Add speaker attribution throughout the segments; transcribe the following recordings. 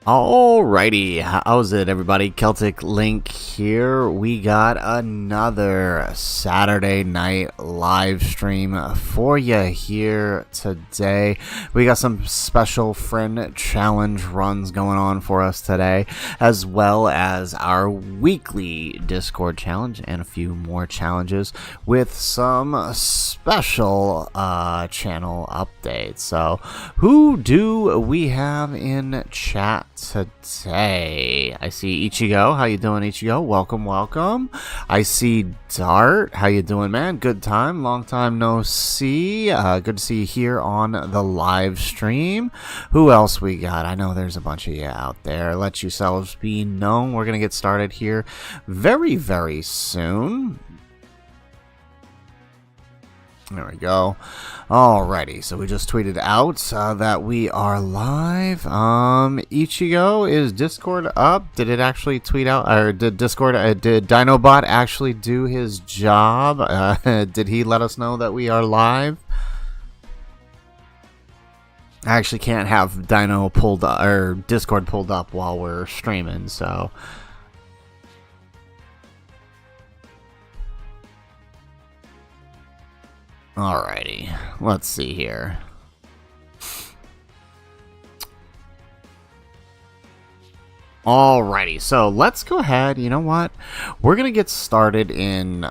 Speaker 1: Alrighty, how's it everybody? Celtic Link here. We got another Saturday night live stream for you here today. We got some special friend challenge runs going on for us today, as well as our weekly Discord challenge and a few more challenges with some special channel updates. So who do we have in chat today? I see Ichigo. How you doing, Ichigo? Welcome, welcome. I see Dart. How you doing, man? Good time. Long time no see. Good to see you here on the live stream. Who else we got? I know there's a bunch of you out there. Let yourselves be known. We're going to get started here very, very soon. There we go. Alrighty, so we just tweeted out that we are live. Ichigo, is Discord up? Did it actually tweet out, or did Discord, did Dinobot actually do his job? Did he let us know that we are live? I actually can't have Dino pulled up, or Discord pulled up while we're streaming, so... Alrighty, let's see here. Alrighty, so let's go ahead. You know what? We're gonna get started in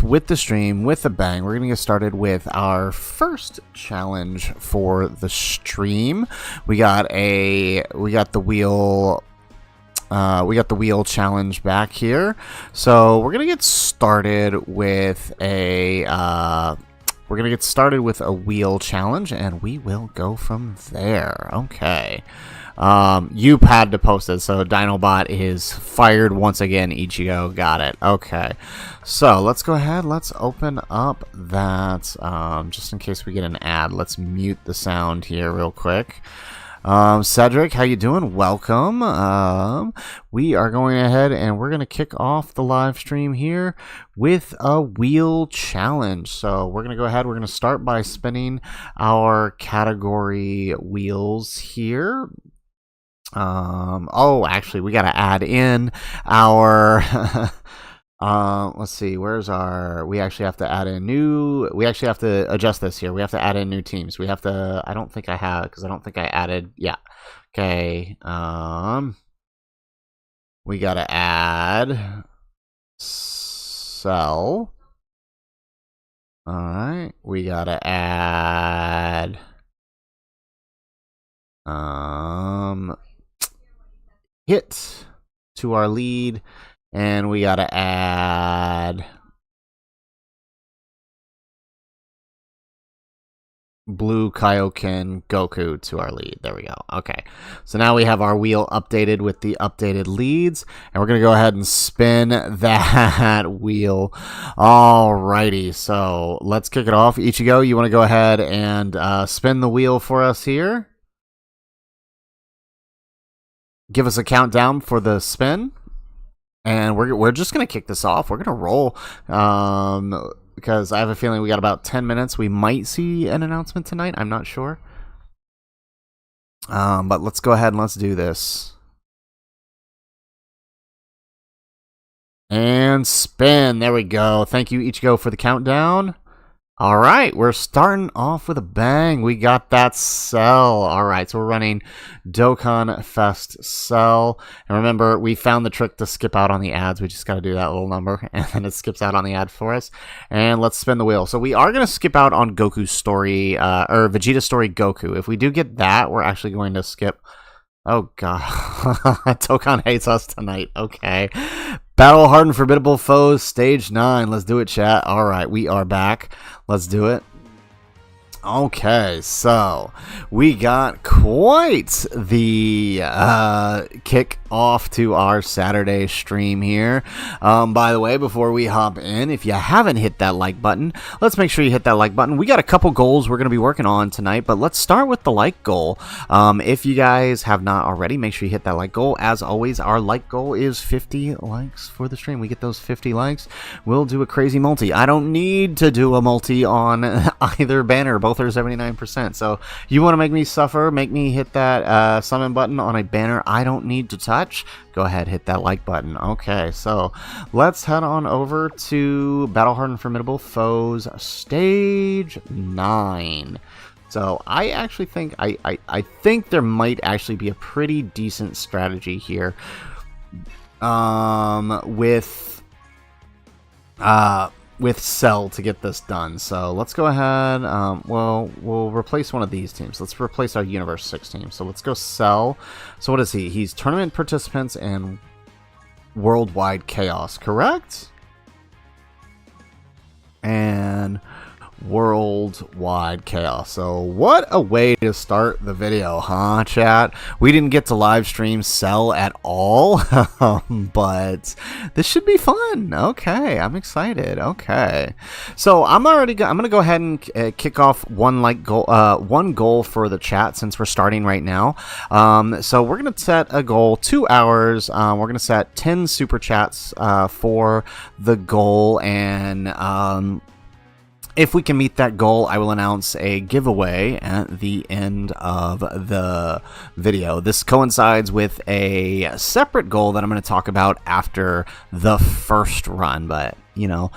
Speaker 1: with the stream with a bang. We're gonna get started with our first challenge for the stream. We got the wheel. We got the wheel challenge back here, so we're gonna get started with a wheel challenge, and we will go from there. Okay. You had to post it, so Dinobot is fired once again. Ichigo, got it. Okay, so let's go ahead. Let's open up that. Just in case we get an ad, let's mute the sound here real quick. Cedric, how you doing? Welcome. We are going ahead and we're going to kick off the live stream here with a wheel challenge. So we're going to go ahead. We're going to start by spinning our category wheels here. Oh, actually, we got to add in our... let's see, where's our... We actually have to add in new... We actually have to adjust this here. We have to add in new teams. We have to... I don't think I have, because I don't think I added... Yeah. Okay. We got to add... Sell. Alright. We got to add... Hit to our lead. And we gotta add Blue Kaioken Goku to our lead. There we go. Okay. So now we have our wheel updated with the updated leads. And we're going to go ahead and spin that wheel. Alrighty. So let's kick it off. Ichigo, you want to go ahead and spin the wheel for us here? Give us a countdown for the spin. And we're just going to kick this off. We're going to roll because I have a feeling we got about 10 minutes. We might see an announcement tonight. I'm not sure. But let's go ahead and let's do this. And spin. There we go. Thank you, Ichigo, for the countdown. All right, we're starting off with a bang. We got that sell. All right, so we're running Dokkan Fest sell. And remember, we found the trick to skip out on the ads. We just got to do that little number, and then it skips out on the ad for us. And let's spin the wheel. So we are going to skip out on Goku's story, or Vegeta's story Goku. If we do get that, we're actually going to skip... Oh, God. Dokkan hates us tonight. Okay. Battle Hardened Formidable Foes, Stage 9. Let's do it, chat. All right, we are back. Let's do it. Okay, so we got quite the kick off to our Saturday stream here. By the way, before we hop in, if you haven't hit that like button, let's make sure you hit that like button. We got a couple goals we're going to be working on tonight, but let's start with the like goal. If you guys have not already, make sure you hit that like goal. As always, our like goal is 50 likes for the stream. We get those 50 likes, we'll do a crazy multi. I don't need to do a multi on either banner. Both author 79%. So you want to make me suffer, make me hit that summon button on a banner I don't need to touch? Go ahead, hit that like button. Okay, so let's head on over to Battle Hardened Formidable Foes Stage 9. So I actually think I think there might actually be a pretty decent strategy here with Cell to get this done. So let's go ahead. Well, we'll replace one of these teams. Let's replace our Universe 6 team. So let's go Cell. So what is he? He's tournament participants and worldwide chaos, correct? And worldwide chaos. So what a way to start the video, huh, chat? We didn't get to live stream Cell at all, but this should be fun. Okay, I'm excited. Okay, so I'm gonna go ahead and kick off one goal for the chat since we're starting right now. So we're gonna set a goal 2 hours. We're gonna set 10 super chats for the goal, and if we can meet that goal, I will announce a giveaway at the end of the video. This coincides with a separate goal that I'm going to talk about after the first run, but, you know,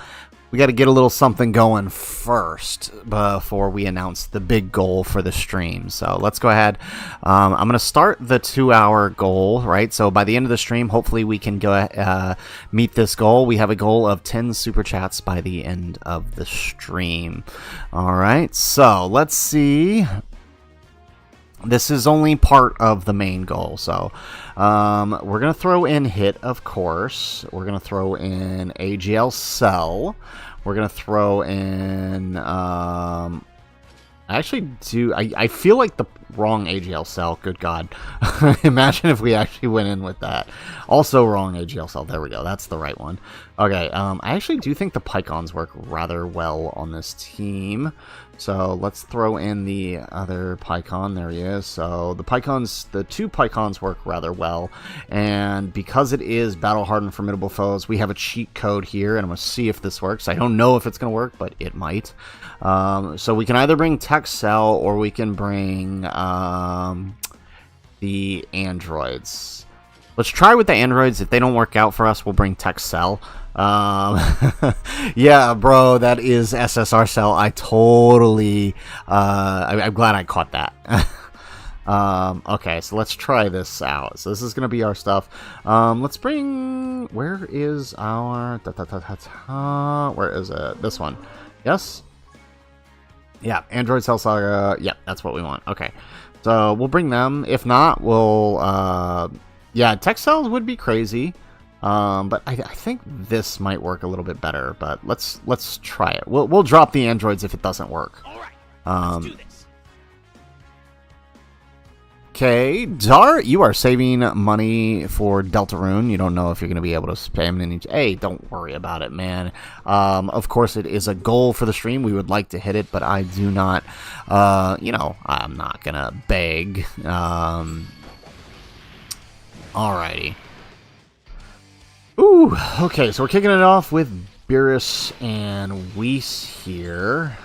Speaker 1: we got to get a little something going first before we announce the big goal for the stream. So let's go ahead. I'm going to start the 2-hour goal, right? So by the end of the stream, hopefully we can go meet this goal. We have a goal of 10 super chats by the end of the stream. All right, so let's see. This is only part of the main goal, so we're going to throw in Hit, of course. We're going to throw in AGL Cell. We're going to throw in... I feel like the wrong AGL Cell, good God. Imagine if we actually went in with that. Also wrong AGL Cell, there we go, that's the right one. Okay, I actually do think the Pycons work rather well on this team. So let's throw in the other Pycon. There he is. So the two Pycons work rather well. And because it is Battle Hardened Formidable Foes, we have a cheat code here. And I'm going to see if this works. I don't know if it's going to work, but it might. So we can either bring Tech Cell or we can bring the androids. Let's try with the androids. If they don't work out for us, we'll bring Tech Cell. Yeah, bro, that is SSR Cell. I totally I'm glad I caught that. Okay, so let's try this out. So this is gonna be our stuff. Let's bring, where is our where is it? This one. Yes, yeah, Android Cell Saga. Yeah, that's what we want. Okay, so we'll bring them. If not, we'll yeah, Tech Cells would be crazy. But I think this might work a little bit better, but let's try it. We'll drop the androids if it doesn't work.
Speaker 2: All right, let's do this.
Speaker 1: Okay, Dart, you are saving money for Deltarune. You don't know if you're going to be able to spam it in each... Hey, don't worry about it, man. Of course, it is a goal for the stream. We would like to hit it, but I do not, you know, I'm not going to beg. Alrighty. Ooh, okay, so we're kicking it off with Beerus and Weiss here.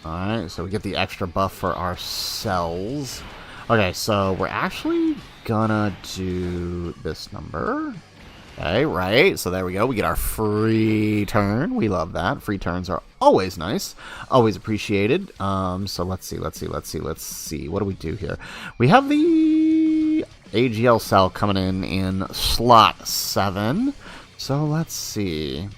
Speaker 1: Alright, so we get the extra buff for our cells. Okay, so we're actually gonna do this number. Okay, right, so there we go. We get our free turn. We love that. Free turns are always nice. Always appreciated. So let's see. What do we do here? We have the AGL Cell coming in slot 7. So let's see.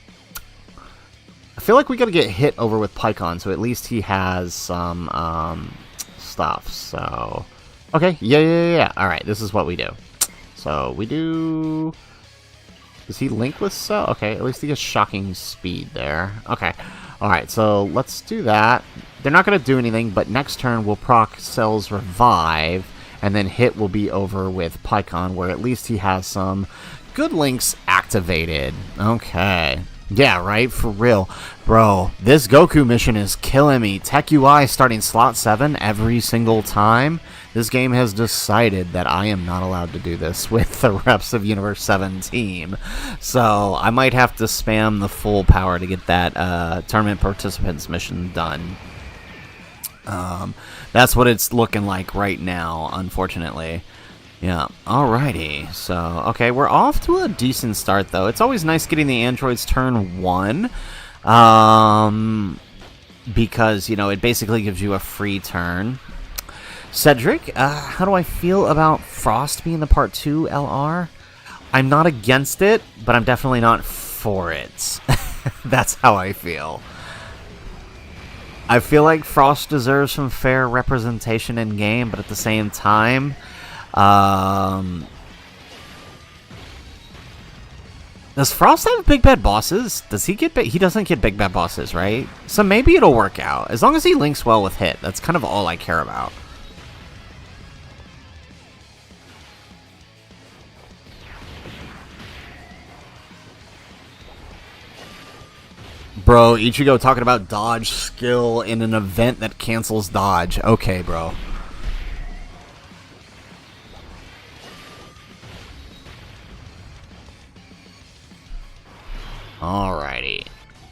Speaker 1: I feel like we gotta get Hit over with Pycon, so at least he has some stuff. So okay, yeah. Alright, this is what we do. So we do... Does he link with Cell? Okay, at least he gets shocking speed there. Okay. Alright, so let's do that. They're not gonna do anything, but next turn we'll proc Cell's Revive, and then Hit will be over with Pycon, where at least he has some good links activated. Okay. Yeah, right? For real. Bro, this Goku mission is killing me. Tech UI starting slot 7 every single time. This game has decided that I am not allowed to do this with the reps of Universe 7 team. So I might have to spam the full power to get that tournament participants mission done. That's what it's looking like right now, unfortunately. Yeah, alrighty. So, okay, we're off to a decent start, though. It's always nice getting the androids turn 1. Because, you know, it basically gives you a free turn. Cedric, how do I feel about Frost being the Part 2 LR? I'm not against it, but I'm definitely not for it. That's how I feel. I feel like Frost deserves some fair representation in game, but at the same time, does Frost have big bad bosses? Does he get he doesn't get big bad bosses, right? So maybe it'll work out. As long as he links well with Hit, that's kind of all I care about. Bro, Ichigo talking about dodge skill in an event that cancels dodge. Okay, bro. Alrighty.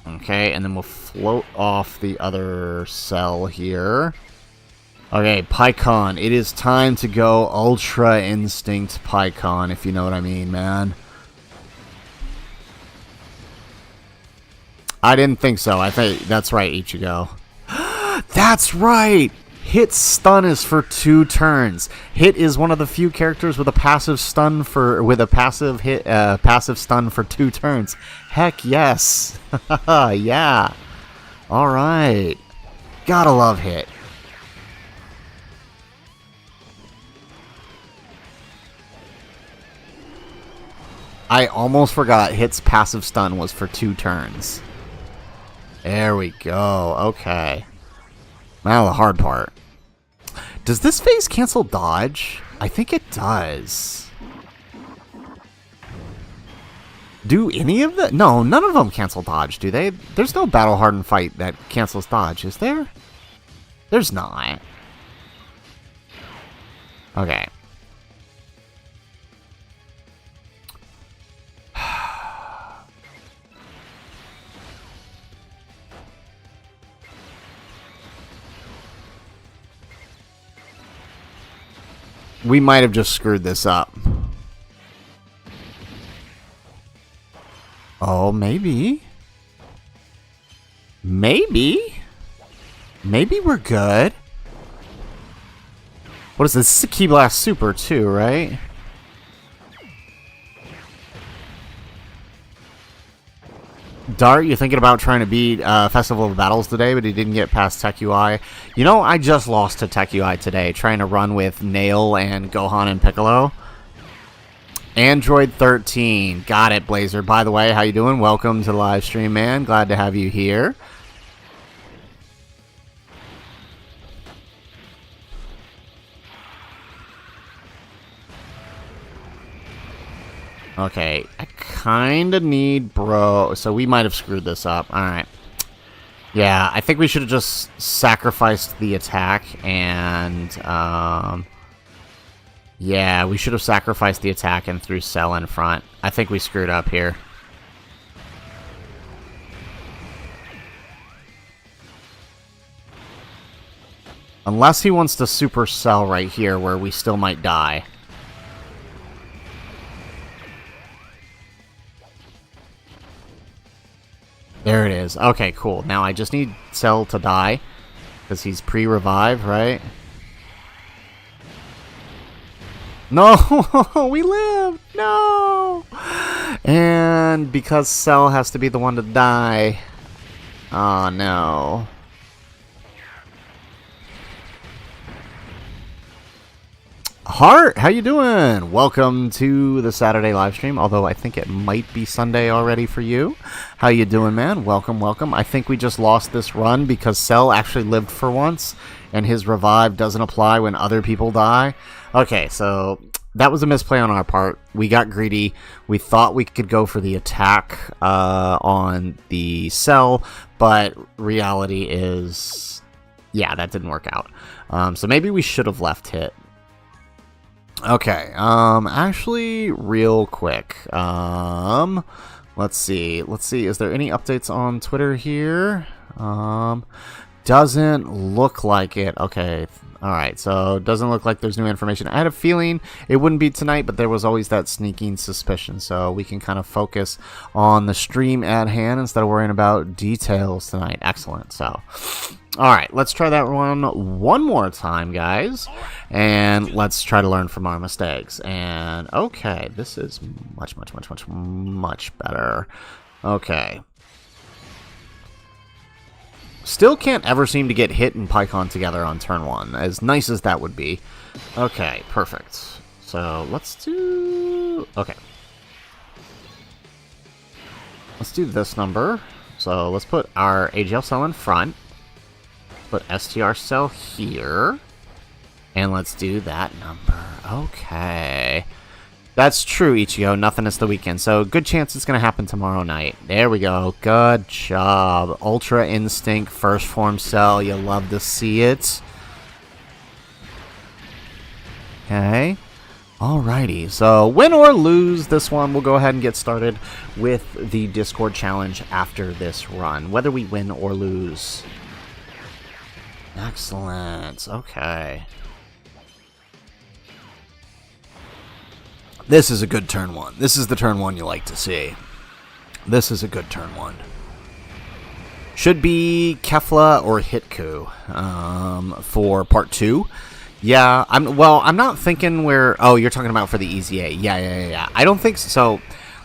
Speaker 1: Okay, and then we'll float off the other cell here. Okay, Pycon. It is time to go Ultra Instinct Pycon, if you know what I mean, man. I didn't think so. I think that's right, Ichigo. That's right! Hit's stun is for 2 turns. Hit is one of the few characters with a passive stun passive stun for 2 turns. Heck yes. Yeah. Alright. Gotta love Hit. I almost forgot Hit's passive stun was for 2 turns. There we go. Okay. Now the hard part. Does this phase cancel dodge? I think it does. Do any of the... No, none of them cancel dodge, do they? There's no battle hardened fight that cancels dodge, is there? There's not. Okay. We might have just screwed this up. Oh, maybe. Maybe. Maybe we're good. What is this? This is a Key Blast Super too, right? Dart, you're thinking about trying to beat Festival of Battles today, but he didn't get past Tech UI. You know, I just lost to Tech UI today, trying to run with Nail and Gohan and Piccolo. Android 13. Got it, Blazer. By the way, how you doing? Welcome to the live stream, man. Glad to have you here. Okay, I kind of need bro. So we might have screwed this up. Alright. Yeah, I think we should have just sacrificed the attack and... yeah, we should have sacrificed the attack and threw Cell in front. I think we screwed up here. Unless he wants to Super Cell right here where we still might die. There it is. Okay, cool. Now I just need Cell to die. Because he's pre-revive, right? No! We lived! No! And because Cell has to be the one to die. Oh, no. Hart, how you doing? Welcome to the Saturday live stream, although I think it might be Sunday already for you. How you doing, man? Welcome, welcome. I think we just lost this run because Cell actually lived for once, and his revive doesn't apply when other people die. Okay, so that was a misplay on our part. We got greedy. We thought we could go for the attack on the Cell, but reality is, yeah, that didn't work out. So maybe we should have left Hit. Okay, actually, real quick, let's see, is there any updates on Twitter here? doesn't look like it. Okay. Alright, so it doesn't look like there's new information. I had a feeling it wouldn't be tonight, but there was always that sneaking suspicion. So we can kind of focus on the stream at hand instead of worrying about details tonight. Excellent. So, alright, let's try that one more time, guys. And let's try to learn from our mistakes. And, okay, this is much better. Okay. Still can't ever seem to get Hit and Pycon together on turn 1, as nice as that would be. Okay, perfect. So, let's do... Okay. Let's do this number. So, let's put our AGL cell in front. Put STR cell here. And let's do that number. Okay. That's true, Ichigo. Nothing is the weekend. So, good chance it's going to happen tomorrow night. There we go. Good job. Ultra Instinct, first form cell. You love to see it. Okay. Alrighty. So, win or lose this one, we'll go ahead and get started with the Discord challenge after this run. Whether we win or lose. Excellent. Okay. This is a good turn 1. This is the turn 1 you like to see. This is a good turn 1. Should be Kefla or Hitku for part 2. Yeah, I'm not thinking where... Oh, you're talking about for the EZA. Yeah. I don't think so.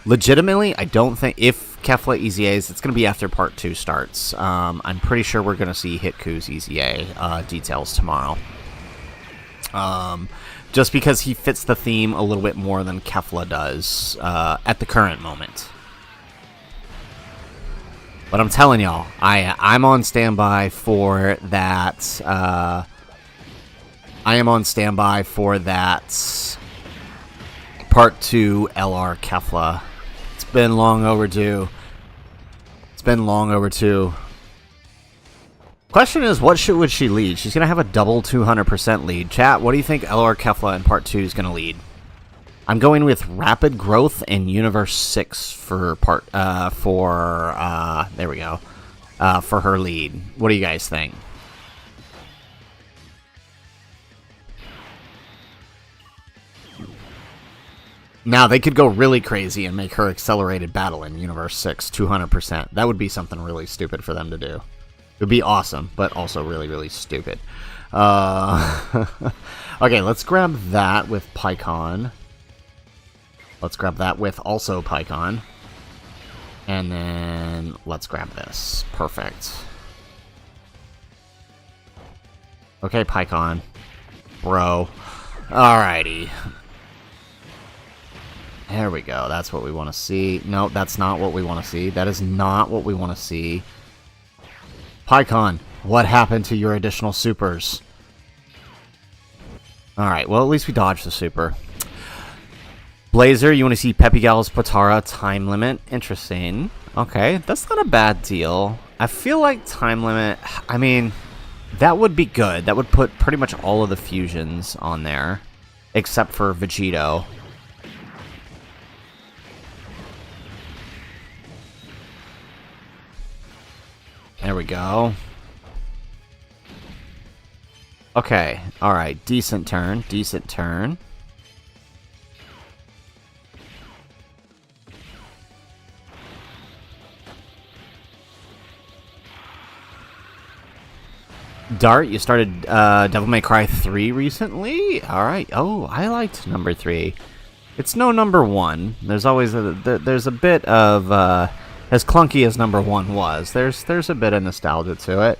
Speaker 1: Legitimately, I don't think... If Kefla EZAs, it's going to be after part 2 starts. I'm pretty sure we're going to see Hitku's EZA details tomorrow. Just because he fits the theme a little bit more than Kefla does at the current moment. But I'm telling y'all, I'm on standby for that. I am on standby for that Part 2 LR Kefla. It's been long overdue. Question is, what would she lead? She's going to have a double 200% lead. Chat, what do you think LR Kefla in Part 2 is going to lead? I'm going with Rapid Growth and Universe 6 for there we go. For her lead. What do you guys think? Now, they could go really crazy and make her Accelerated Battle in Universe 6 200%. That would be something really stupid for them to do. It would be awesome, but also really, really stupid. Okay, let's grab that with Pycon. Let's grab that with also Pycon. And then let's grab this. Perfect. Okay, Pycon. Bro. Alrighty. There we go. That's what we want to see. No, that's not what we want to see. That is not what we want to see. Pycon, what happened to your additional supers? Alright, well, at least we dodged the super. Blazer, you want to see Peppy Gal's Potara time limit? Interesting. Okay, that's not a bad deal. I feel like time limit, I mean, that would be good. That would put pretty much all of the fusions on there, except for Vegito. There we go. Okay, alright, decent turn, decent turn. Dart, you started Devil May Cry 3 recently? Alright, oh, I liked number 3. It's no number 1. There's always there's a bit of, as clunky as number 1 was, there's a bit of nostalgia to it.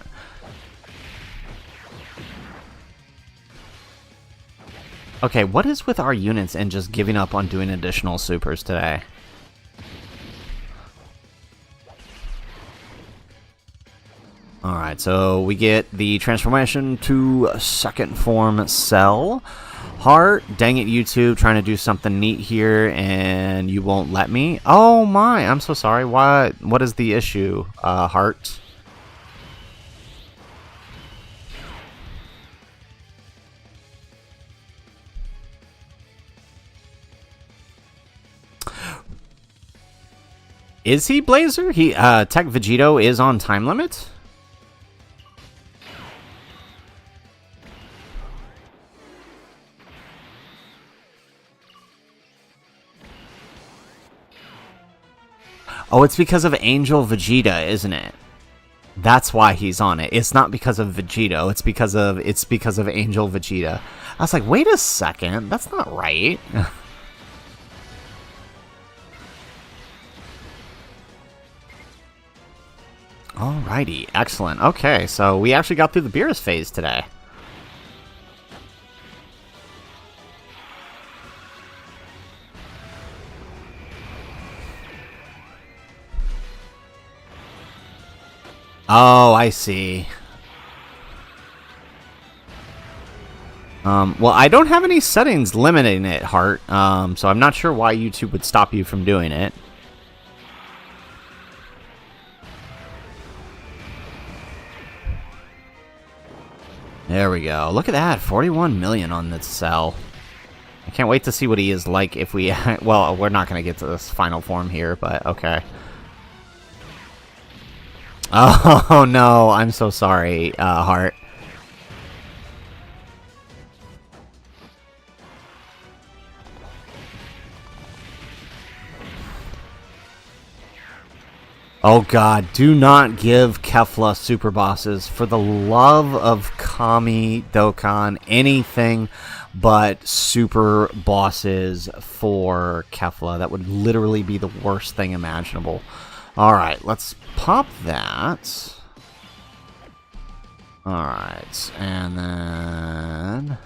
Speaker 1: Okay, what is with our units and just giving up on doing additional supers today? Alright, so we get the transformation to second form Cell. Heart, dang it, YouTube, trying to do something neat here and you won't let me. Oh my, I'm so sorry. What is the issue, Heart? Is he Blazer? He Tech Vegito is on time limit? Oh, it's because of Angel Vegeta, isn't it? That's why he's on it. It's not because of Vegito. It's because of Angel Vegeta. I was like, wait a second, that's not right. Alrighty, excellent. Okay, so we actually got through the Beerus phase today. Oh, I see. Well, I don't have any settings limiting it, Heart, so I'm not sure why YouTube would stop you from doing it. There we go. Look at that, 41 million on this cell. I can't wait to see what he is like if we... Well, we're not going to get to this final form here, but okay. Oh, no, I'm so sorry, Heart. Oh god, do not give Kefla super bosses. For the love of Kami, Dokkan, anything but super bosses for Kefla. That would literally be the worst thing imaginable. Alright, let's pop that. Alright, and then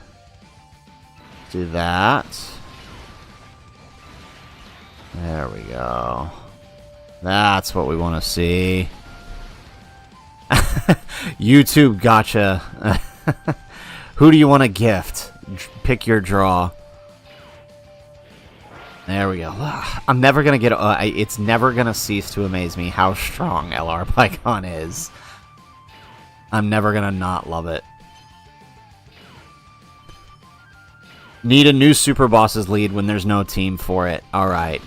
Speaker 1: do that. There we go. That's what we want to see. YouTube gotcha. Who do you want to gift? Pick your draw. There we go. I'm never going to get... it's never going to cease to amaze me how strong LR Pycon is. I'm never going to not love it. Need a new Super Bosses lead when there's no team for it. Alright.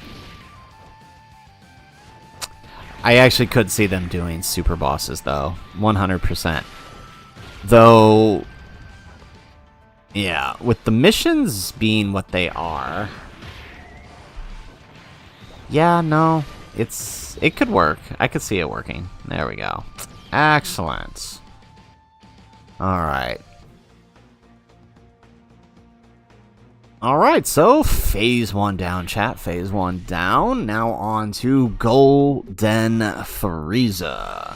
Speaker 1: I actually could see them doing super bosses, though. 100%. Though, yeah, with the missions being what they are... Yeah, no, it could work. I could see it working. There we go. Excellent. Alright. Alright, so phase 1 down, chat. Phase 1 down. Now on to Golden Frieza.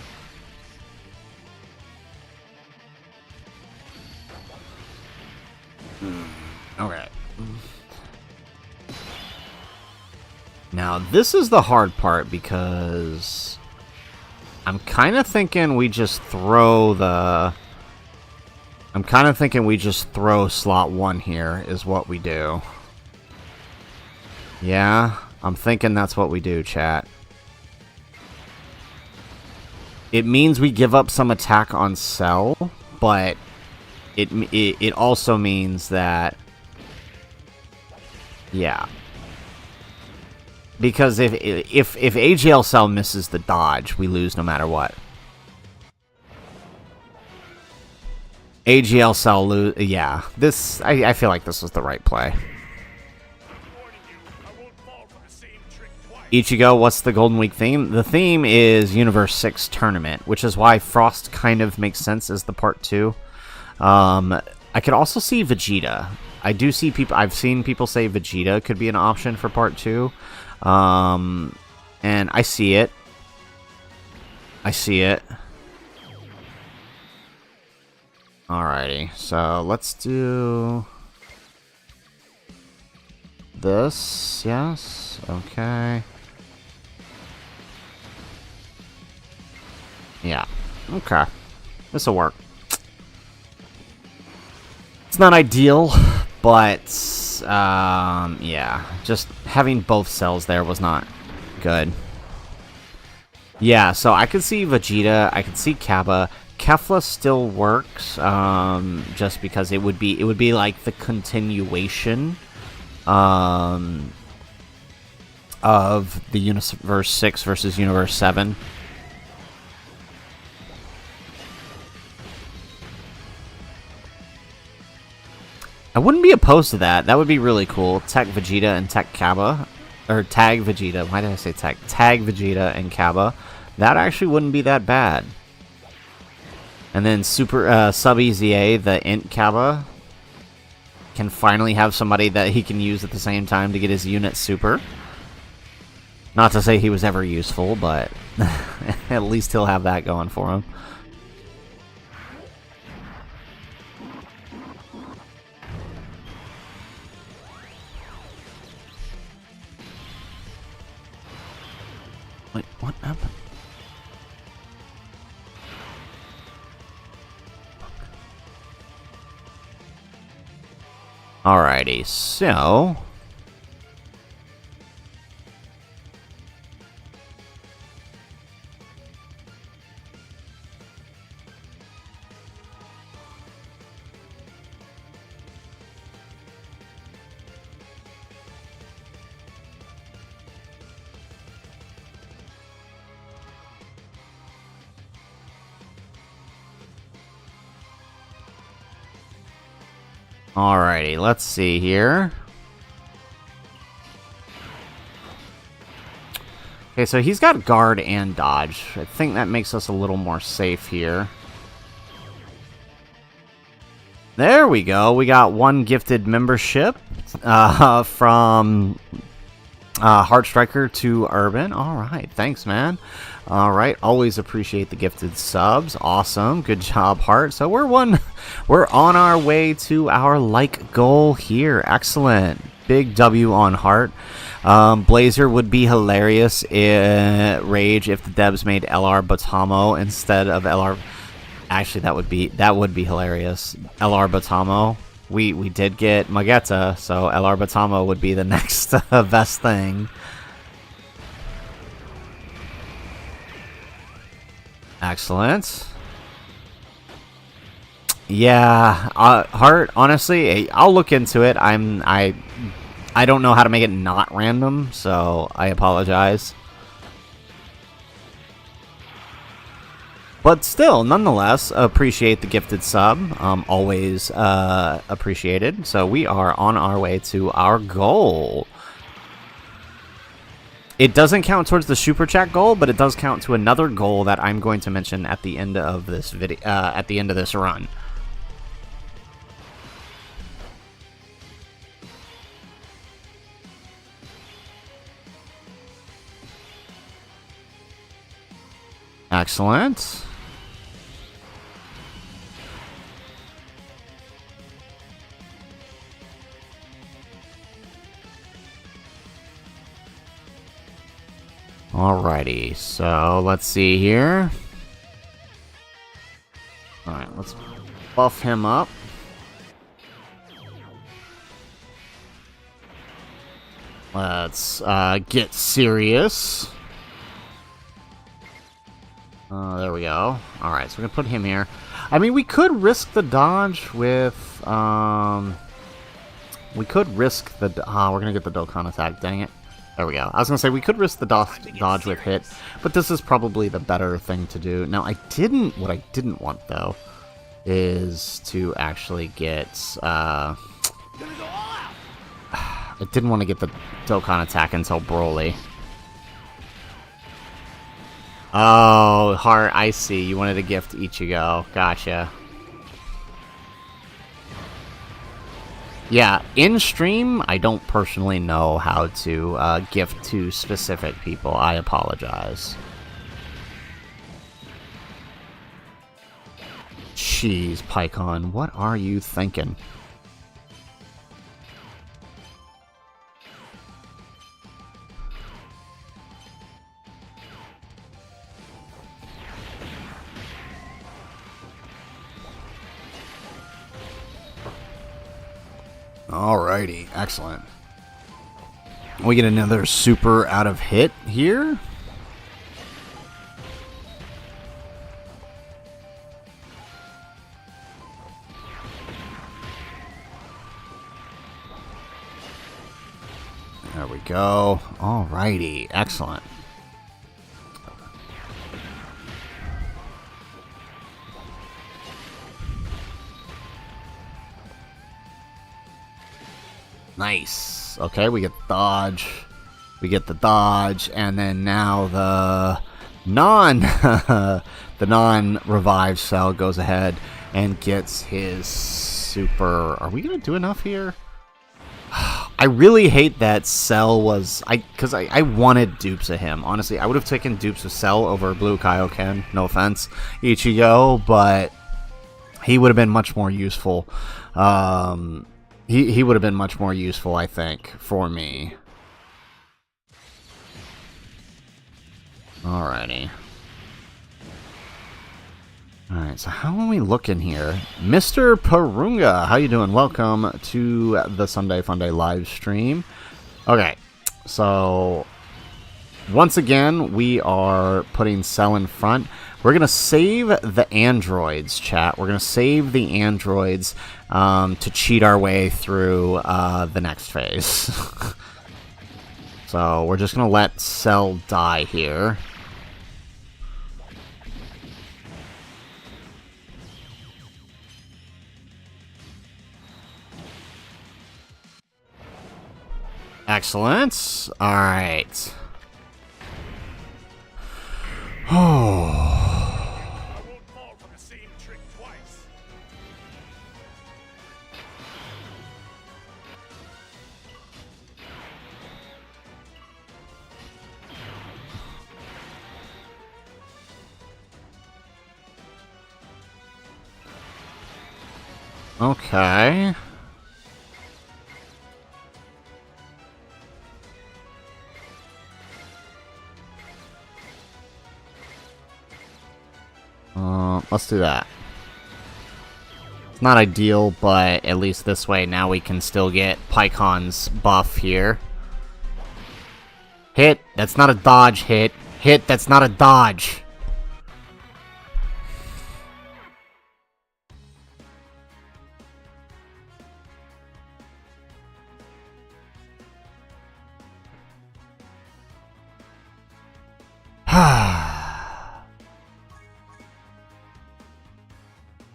Speaker 1: Okay. Now, this is the hard part because I'm kind of thinking we just throw the... I'm kind of thinking we just throw slot 1 here is what we do. Yeah, I'm thinking that's what we do, chat. It means we give up some attack on Cell, but it also means that... Yeah. Because if AGL Cell misses the dodge, we lose no matter what. AGL Cell lose. Yeah, this I feel like this was the right play. Ichigo, what's the Golden Week theme? The theme is Universe 6 Tournament, which is why Frost kind of makes sense as the part 2. I could also see Vegeta. I do see people. I've seen people say Vegeta could be an option for part 2, and I see it. I see it. Alrighty, so let's do this. Yes, okay. Yeah, okay. This'll work. It's not ideal, but yeah, just having both cells there was not good. Yeah, so I could see Vegeta, I could see Kappa. Kefla still works, just because it would be like the continuation of the Universe 6 versus Universe 7. I wouldn't be opposed to that. That would be really cool. Tech Vegeta and Tech Kappa. or tag Vegeta. Why did I say tag? Tag Vegeta and Kaba. That actually wouldn't be that bad. And then Super Sub EZA, the Int Kaba, can finally have somebody that he can use at the same time to get his unit super. Not to say he was ever useful, but at least he'll have that going for him. Wait, what happened? Alrighty, so... Alrighty, let's see here. Okay, so he's got guard and dodge. I think that makes us a little more safe here. There we go. We got one gifted membership from Heart Striker to Urban. Alright, thanks, man. Alright, always appreciate the gifted subs. Awesome. Good job, Heart. So we're on our way to our like goal here. Excellent. Big W on Heart. Blazer would be hilarious Rage if the devs made LR Batamo instead of LR. Actually, that would be hilarious. LR Batamo. We did get Magetta, so LR Batamo would be the next best thing. Excellent. Yeah, Heart, honestly, I'll look into it. I don't know how to make it not random, so I apologize. But still, nonetheless, appreciate the gifted sub. Always appreciated. So we are on our way to our goal. It doesn't count towards the super chat goal, but it does count to another goal that I'm going to mention at the end of this video, at the end of this run. Excellent. Alrighty, so let's see here. Alright, let's buff him up. Let's get serious. There we go. Alright, so we're gonna put him here. I mean, we could risk the dodge with, we could risk the, we're gonna get the Dokkan attack, dang it. There we go. I was gonna say, we could risk the dodge with hit, but this is probably the better thing to do. Now, what I didn't want, though, is to actually get, I didn't want to get the Dokkan attack until Broly. Oh, Heart, I see. You wanted to gift Ichigo. Gotcha. Yeah, in stream, I don't personally know how to gift to specific people. I apologize. Jeez, PyCon, what are you thinking? Alrighty, excellent. We get another super out of hit here. There we go. Alrighty, excellent. Nice. Okay, we get dodge. We get the dodge, and then now the the non-revived cell goes ahead and gets his super. Are we gonna do enough here? I really hate that Cell was because I wanted dupes of him. Honestly, I would have taken dupes of Cell over Blue Kaioken. No offense, Ichigo, but he would have been much more useful. He would have been much more useful, I think, for me. Alrighty. Alright, so how are we looking here? Mr. Parunga, how you doing? Welcome to the Sunday Funday live stream. Okay, so once again, we are putting Cell in front. We're going to save the androids, chat. We're going to save the androids to cheat our way through the next phase. So we're just going to let Cell die here. Excellent. All right. Oh.
Speaker 2: I won't fall for the same trick twice.
Speaker 1: Okay. Let's do that. It's not ideal, but at least this way now we can still get Pycon's buff here. Hit! That's not a dodge hit. Hit! That's not a dodge.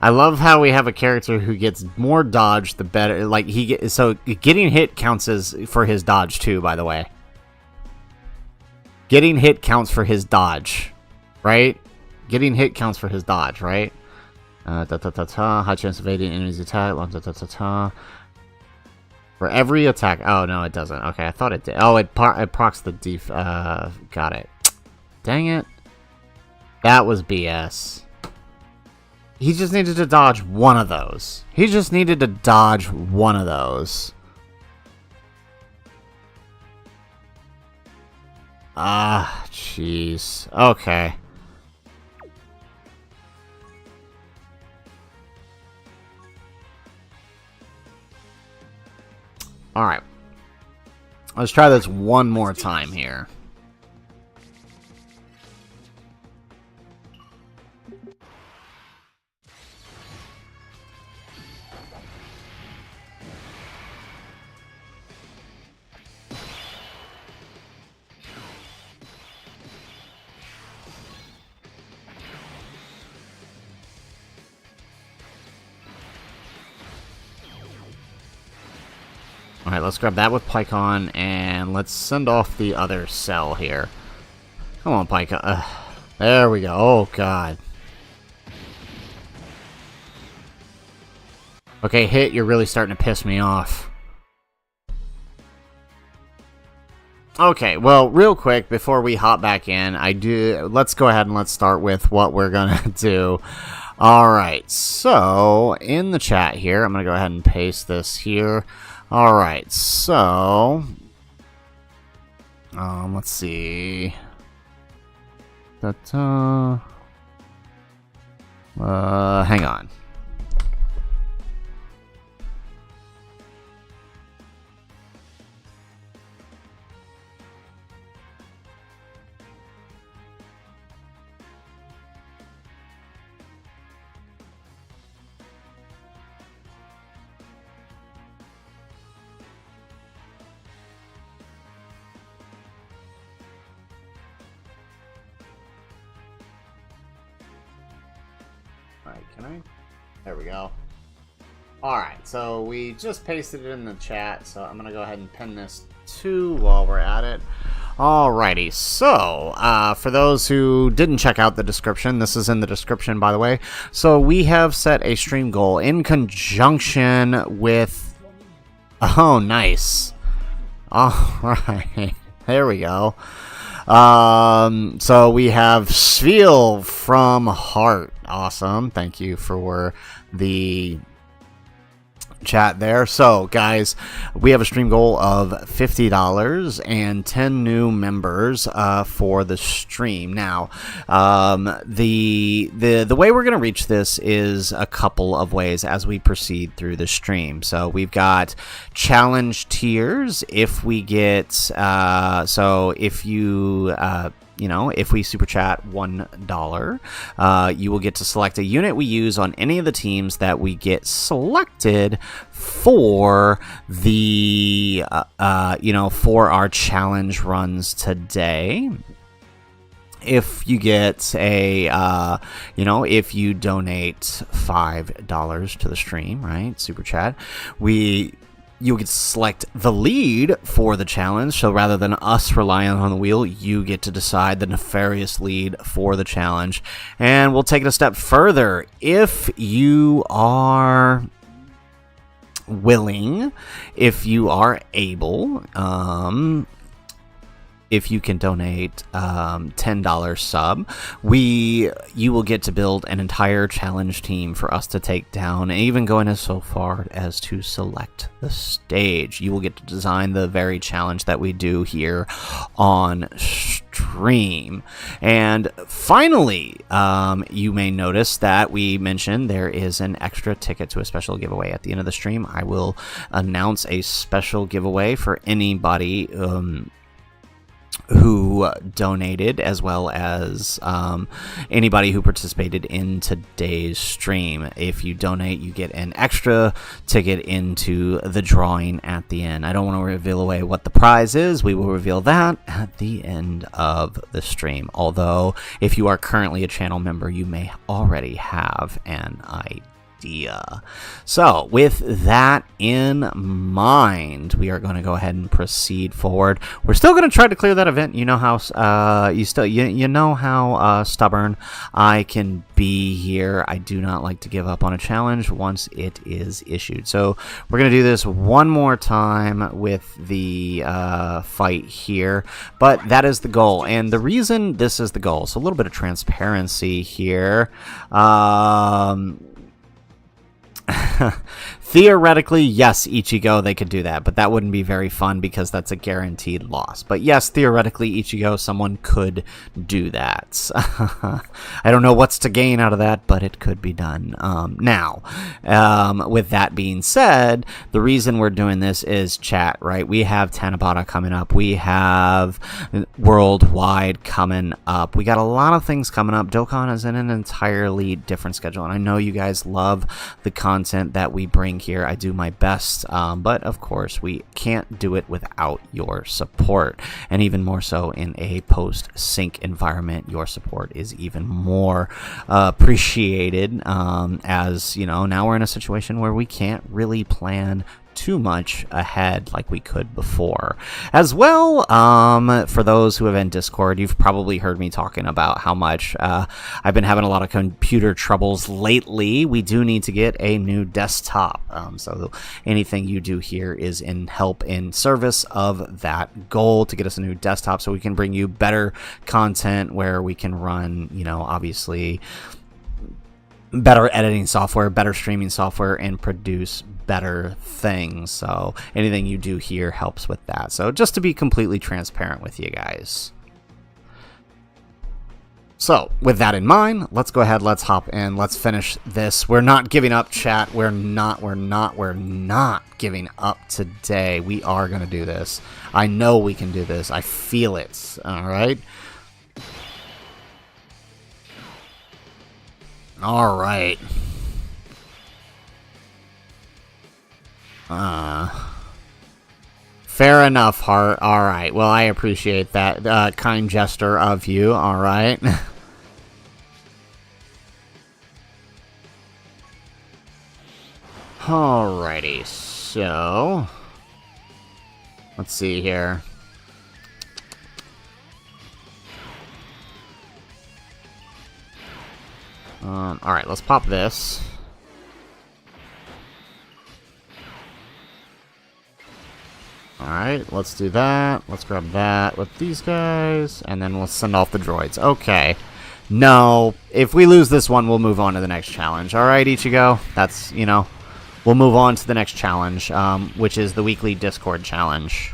Speaker 1: I love how we have a character who gets more dodge the better. Like so getting hit counts as for his dodge too, by the way. Getting hit counts for his dodge, right? Getting hit counts for his dodge, right? High chance of evading enemy's attack. For every attack. Oh no, it doesn't. Okay, I thought it did. Oh, it procs the def. Got it. Dang it. That was BS. He just needed to dodge one of those. He just needed to dodge one of those. Ah, jeez. Okay. Alright. Let's try this one more time here. Alright, let's grab that with Pycon, and let's send off the other cell here. Come on, Pycon. There we go. Oh, God. Okay, hit, you're really starting to piss me off. Okay, well, real quick, before we hop back in, let's go ahead and let's start with what we're gonna do. Alright, so, in the chat here, I'm gonna go ahead and paste this here. Alright, so... let's see... hang on. Alright, can I? There we go. Alright, so we just pasted it in the chat, so I'm going to go ahead and pin this too while we're at it. Alrighty, so for those who didn't check out the description, this is in the description, by the way. So we have set a stream goal in conjunction with. Oh, nice. Alright, there we go. So we have Spiel from Heart. Awesome. Thank you for the chat there. So guys, we have a stream goal of $50 and 10 new members for the stream. Now the way we're going to reach this is a couple of ways as we proceed through the stream. So we've got challenge tiers. If we get so if you if we super chat $1, you will get to select a unit we use on any of the teams that we get selected for the, for our challenge runs today. If you get a, if you donate $5 to the stream, right, super chat, you get to select the lead for the challenge. So rather than us relying on the wheel, you get to decide the nefarious lead for the challenge. And we'll take it a step further. If you are willing, if you are able, if you can donate $10 sub, you will get to build an entire challenge team for us to take down, and even going as so far as to select the stage. You will get to design the very challenge that we do here on stream. And finally, you may notice that we mentioned there is an extra ticket to a special giveaway at the end of the stream. I will announce a special giveaway for anybody who donated, as well as anybody who participated in today's stream. If you donate, you get an extra ticket into the drawing at the end. I don't want to reveal away what the prize is. We will reveal that at the end of the stream. Although, if you are currently a channel member, you may already have an idea. So with that in mind, we are going to go ahead and proceed forward. We're still going to try to clear that event. You know how you know how stubborn I can be here. I do not like to give up on a challenge once it is issued. So we're going to do this one more time with the fight here, but that is the goal. And the reason this is the goal, so a little bit of transparency here. Theoretically, yes, Ichigo, they could do that, but that wouldn't be very fun because that's a guaranteed loss. But yes, theoretically, Ichigo, someone could do that. I don't know what's to gain out of that, but it could be done. Now, with that being said, the reason we're doing this is chat, right? We have Tanabata coming up. We have Worldwide coming up. We got a lot of things coming up. Dokkan is in an entirely different schedule, and I know you guys love the content that we bring here. I do my best, but of course we can't do it without your support, and even more so in a post-sync environment, your support is even more appreciated, as you know, now we're in a situation where we can't really plan too much ahead like we could before. As well, for those who have in Discord, you've probably heard me talking about how much I've been having a lot of computer troubles lately. We do need to get a new desktop, so anything you do here is in help in service of that goal, to get us a new desktop so we can bring you better content where we can run, you know, obviously better editing software, better streaming software, and produce better things. So anything you do here helps with that. So just to be completely transparent with you guys. So with that in mind, let's go ahead, let's hop in, let's finish this. We're not giving up, chat. We're not giving up today. We are going to do this. I know we can do this. I feel it. All right. All right. Fair enough, Heart. All right. Well, I appreciate that kind gesture of you. All right. Alrighty. So, let's see here. Alright, let's pop this. Alright, let's do that. Let's grab that with these guys, and then we'll send off the droids. Okay. No, if we lose this one, we'll move on to the next challenge. Alright, Ichigo? That's, you know, we'll move on to the next challenge, which is the weekly Discord challenge.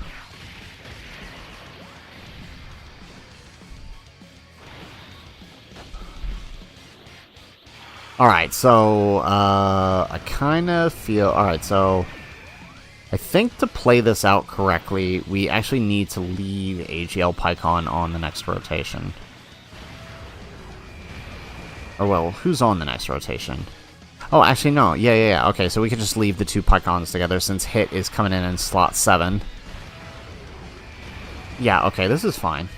Speaker 1: Alright, so, I kind of feel... Alright, so... I think to play this out correctly, we actually need to leave AGL PyCon on the next rotation. Or, well, who's on the next rotation? Oh, actually, no. Yeah. Okay, so we could just leave the two PyCons together since Hit is coming in slot 7. Yeah, okay, this is fine.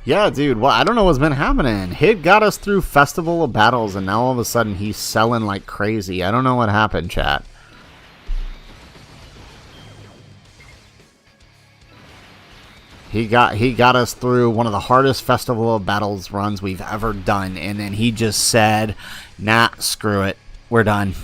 Speaker 1: Yeah, dude, well, I don't know what's been happening. Hit got us through Festival of Battles, and now all of a sudden he's selling like crazy. I don't know what happened, chat. He got us through one of the hardest Festival of Battles runs we've ever done, and then he just said, nah, screw it. We're done.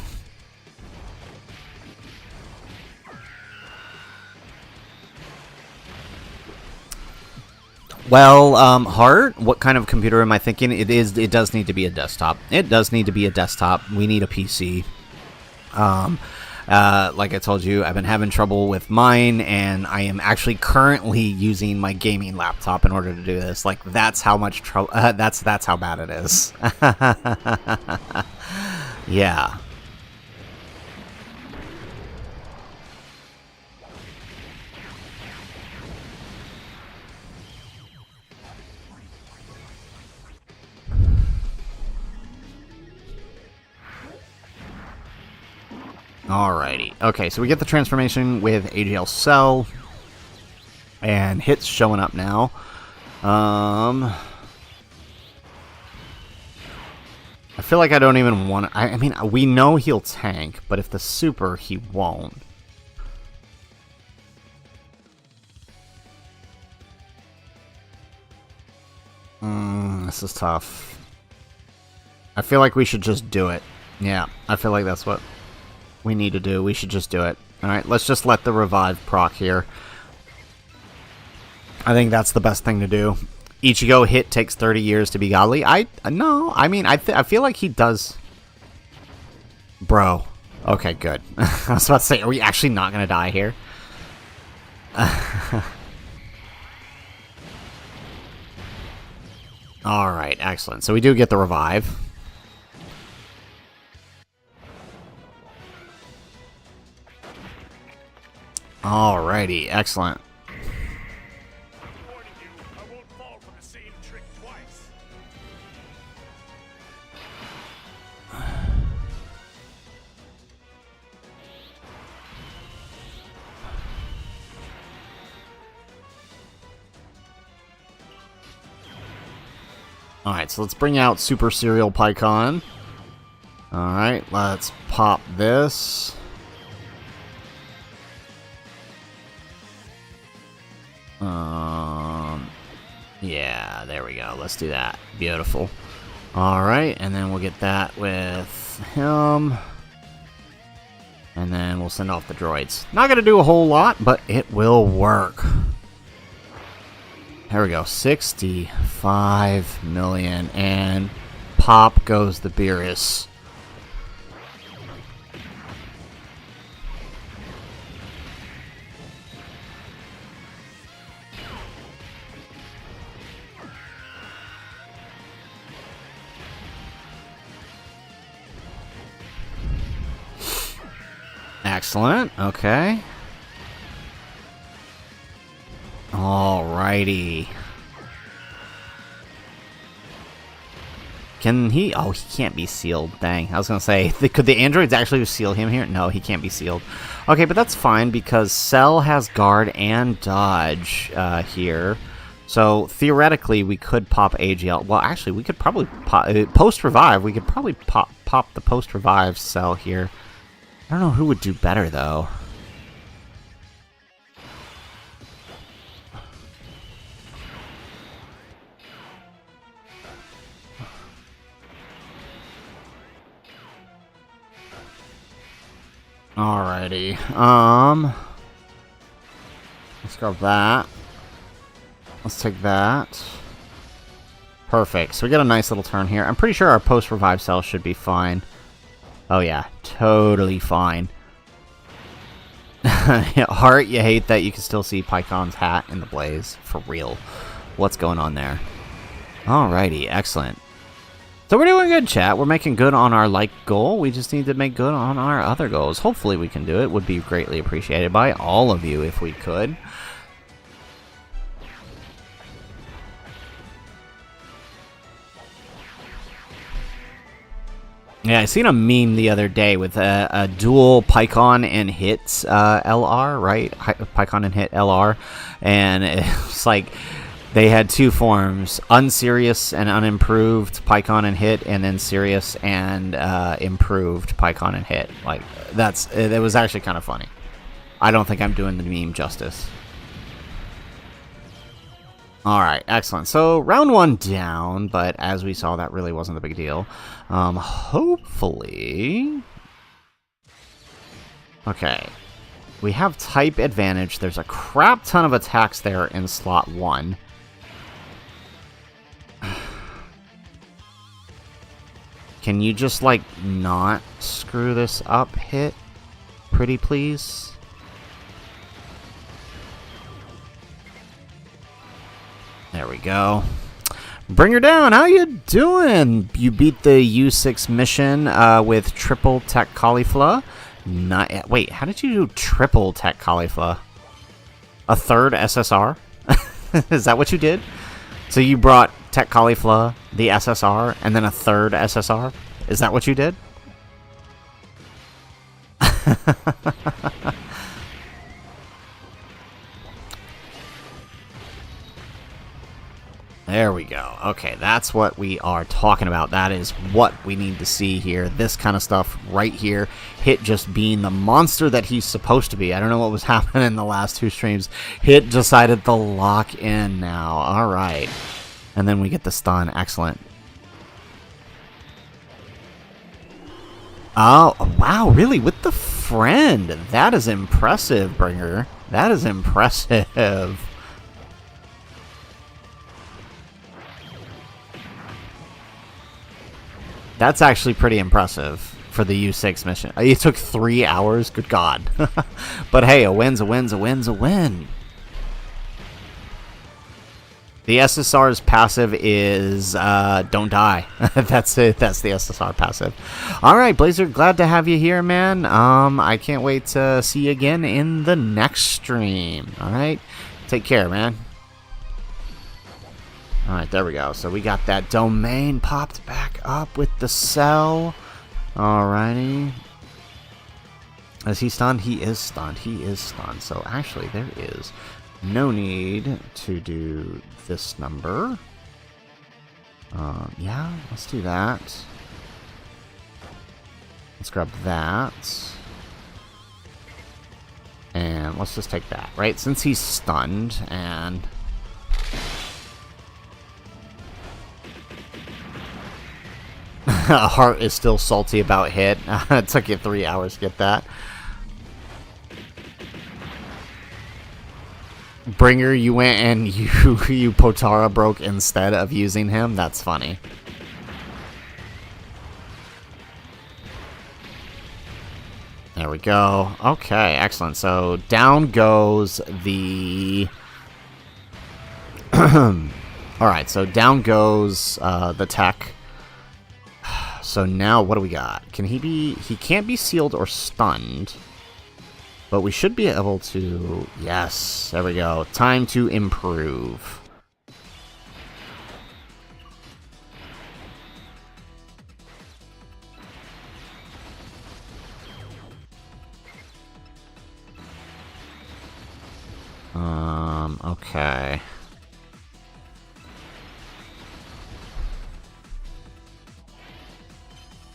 Speaker 1: Well, Heart, what kind of computer am I thinking? It does need to be a desktop. It does need to be a desktop. We need a PC. Like I told you, I've been having trouble with mine, and I am actually currently using my gaming laptop in order to do this. Like, that's how much trouble, that's how bad it is. Yeah. Alrighty. Okay, so we get the transformation with AGL Cell. And Hit's showing up now. I feel like I don't even want to... I mean, we know he'll tank, but if the super, he won't. This is tough. I feel like we should just do it. Yeah, I feel like that's what we need to do. We should just do it. Alright, let's just let the revive proc here. I think that's the best thing to do. Ichigo Hit takes 30 years to be godly. No, I mean, I feel like he does. Bro. Okay, good. I was about to say, are we actually not going to die here? Alright, excellent. So we do get the revive. Alrighty, excellent.
Speaker 2: Warning you, I won't fall for the same trick twice.
Speaker 1: Alright, so let's bring out Super Serial PyCon. Alright, let's pop this. Yeah, there we go. Let's do that. Beautiful. Alright, and then we'll get that with him. And then we'll send off the droids. Not gonna do a whole lot, but it will work. There we go. 65 million. And pop goes the Beerus. Excellent. Okay. Alrighty. Can he? Oh, he can't be sealed. Dang. I was going to say, could the androids actually seal him here? No, he can't be sealed. Okay, but that's fine because Cell has guard and dodge here. So theoretically, we could pop AGL. Well, actually, we could probably pop post revive. We could probably pop the post revive cell here. I don't know who would do better though. Alrighty. Let's grab that. Let's take that. Perfect. So we got a nice little turn here. I'm pretty sure our post-revive cell should be fine. Oh yeah, totally fine. Heart, you hate that you can still see Pycon's hat in the blaze. For real. What's going on there? Alrighty, excellent. So we're doing good, chat. We're making good on our like goal. We just need to make good on our other goals. Hopefully we can do it. Would be greatly appreciated by all of you if we could. Yeah, I seen a meme the other day with a dual Pycon and hits LR, right? Pycon and hit LR. And it's like they had two forms, unserious and unimproved Pycon and hit, and then serious and improved Pycon and hit. Like, it was actually kind of funny. I don't think I'm doing the meme justice. Alright, excellent. So, round one down, but as we saw, that really wasn't a big deal. Hopefully... Okay. We have type advantage. There's a crap ton of attacks there in slot 1. Can you just, like, not screw this up, hit? Pretty please? There we go. Bring her down. How you doing? You beat the U6 mission with triple tech caulifla. Not wait. How did you do triple tech caulifla? A third SSR? Is that what you did? So you brought tech caulifla, the SSR, and then a third SSR? Is that what you did? There we go. Okay, that's what we are talking about. That is what we need to see here. This kind of stuff right here. Hit just being the monster that he's supposed to be. I don't know what was happening in the last two streams. Hit decided to lock in now. All right. And then we get the stun. Excellent. Oh, wow. Really? With the friend. That is impressive, Bringer. That is impressive. That's actually pretty impressive for the U6 mission. It took 3 hours? Good God. But hey, a win's a win's a win's a win. The SSR's passive is don't die. That's it. That's the SSR passive. Alright, Blazer, glad to have you here, man. I can't wait to see you again in the next stream. Alright? Take care, man. Alright, there we go. So we got that domain popped back up with the cell. Alrighty. Is he stunned? He is stunned. He is stunned. So actually, there is no need to do this number. Yeah, let's do that. Let's grab that. And let's just take that, right? Since he's stunned and... Heart is still salty about hit. It took you 3 hours to get that. Bringer, you went and you Potara broke instead of using him? That's funny. There we go. Okay, excellent. So down goes the... Alright, so down goes the tech. So now, what do we got? Can he be... He can't be sealed or stunned. But we should be able to... Yes, there we go. Time to improve. Okay.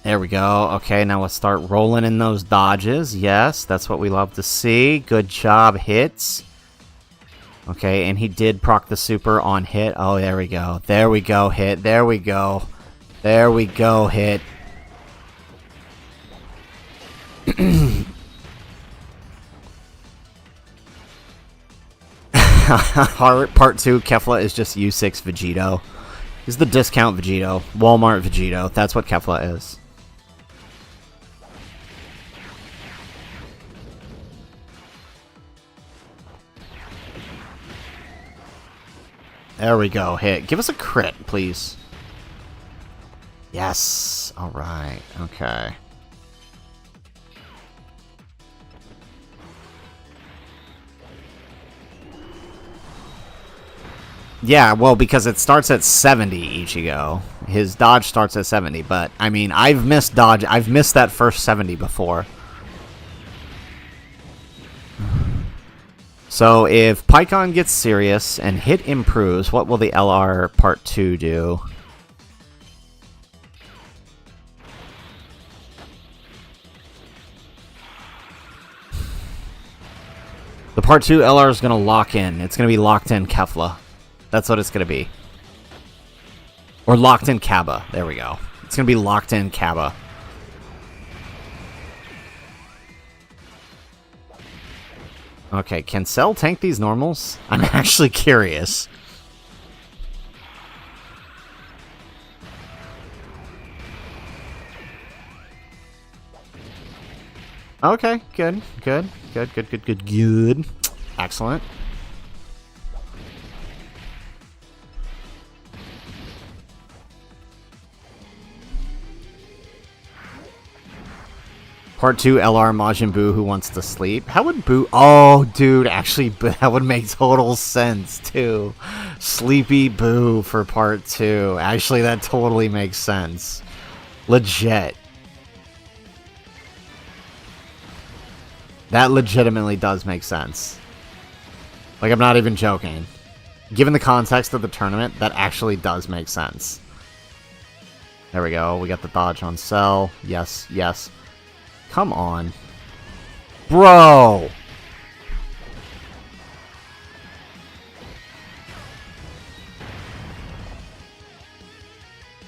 Speaker 1: There we go. Okay, now let's start rolling in those dodges. Yes, that's what we love to see. Good job, hits. Okay, and he did proc the super on hit. Oh, there we go. There we go, hit. There we go. There we go, hit. Part 2, Kefla is just U6 Vegito. He's the discount Vegito. Walmart Vegito. That's what Kefla is. There we go. Hit. Give us a crit, please. Yes. Alright. Okay. Yeah, well, because it starts at 70, Ichigo. His dodge starts at 70, but, I mean, I've missed dodge. I've missed that first 70 before. So, if Pikkon gets serious and hit improves, what will the LR Part 2 do? The Part 2 LR is going to lock in. It's going to be locked in Kefla. That's what it's going to be. Or locked in Kaba. There we go. It's going to be locked in Kaba. Okay, can Cell tank these normals? I'm actually curious. Okay, good. Excellent. Part 2, LR Majin Buu who wants to sleep. How would Buu... Oh, dude, actually, that would make total sense, too. Sleepy Buu for Part 2. Actually, that totally makes sense. Legit. That legitimately does make sense. Like, I'm not even joking. Given the context of the tournament, that actually does make sense. There we go. We got the dodge on Cell. Yes, yes. Come on. Bro!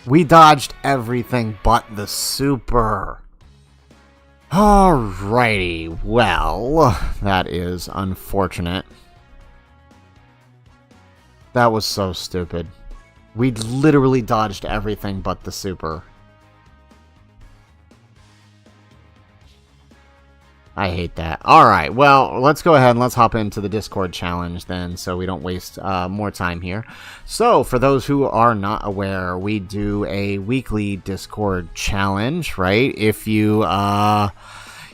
Speaker 1: We dodged everything but the super. Alrighty, well, that is unfortunate. That was so stupid. We literally dodged everything but the super. I hate that. Alright, well, let's go ahead and let's hop into the Discord challenge then, so we don't waste more time here. So, for those who are not aware, we do a weekly Discord challenge, right? If you,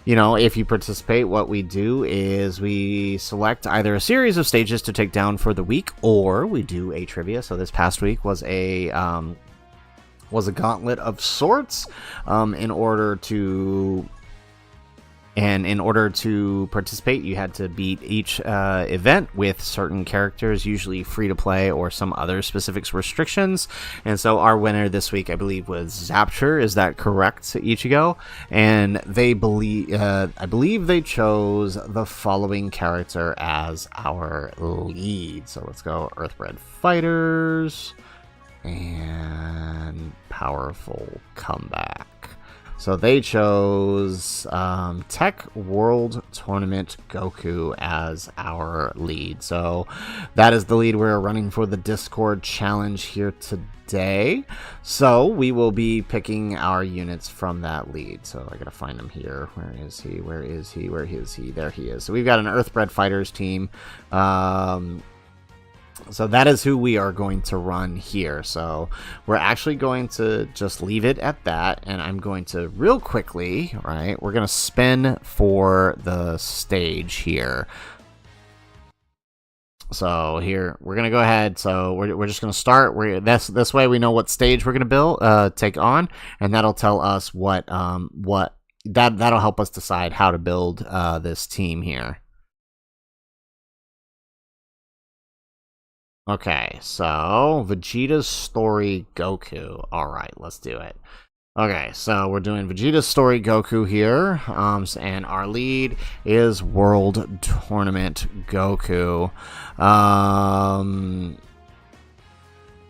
Speaker 1: if you participate, what we do is we select either a series of stages to take down for the week, or we do a trivia. So this past week was a gauntlet of sorts, in order to participate, you had to beat each event with certain characters, usually free-to-play or some other specific restrictions. And so our winner this week, I believe, was Zapture. Is that correct, Ichigo? And I believe they chose the following character as our lead. So let's go Earthbred Fighters and Powerful Comeback. So they chose Tech World Tournament Goku as our lead. So that is the lead we're running for the Discord challenge here today. So we will be picking our units from that lead. So I gotta find him here. Where is he? Where is he? Where is he? There he is. So we've got an Earthbred Fighters team. So that is who we are going to run here. So we're actually going to just leave it at that. And I'm going to real quickly, right, we're going to spin for the stage here. So here, we're going to go ahead. So we're just going to start. This way we know what stage we're going to take on. And that'll tell us that'll help us decide how to build this team here. Okay, so Vegeta's Story Goku. Alright, let's do it. Okay, so we're doing Vegeta's story Goku here, and our lead is World Tournament Goku.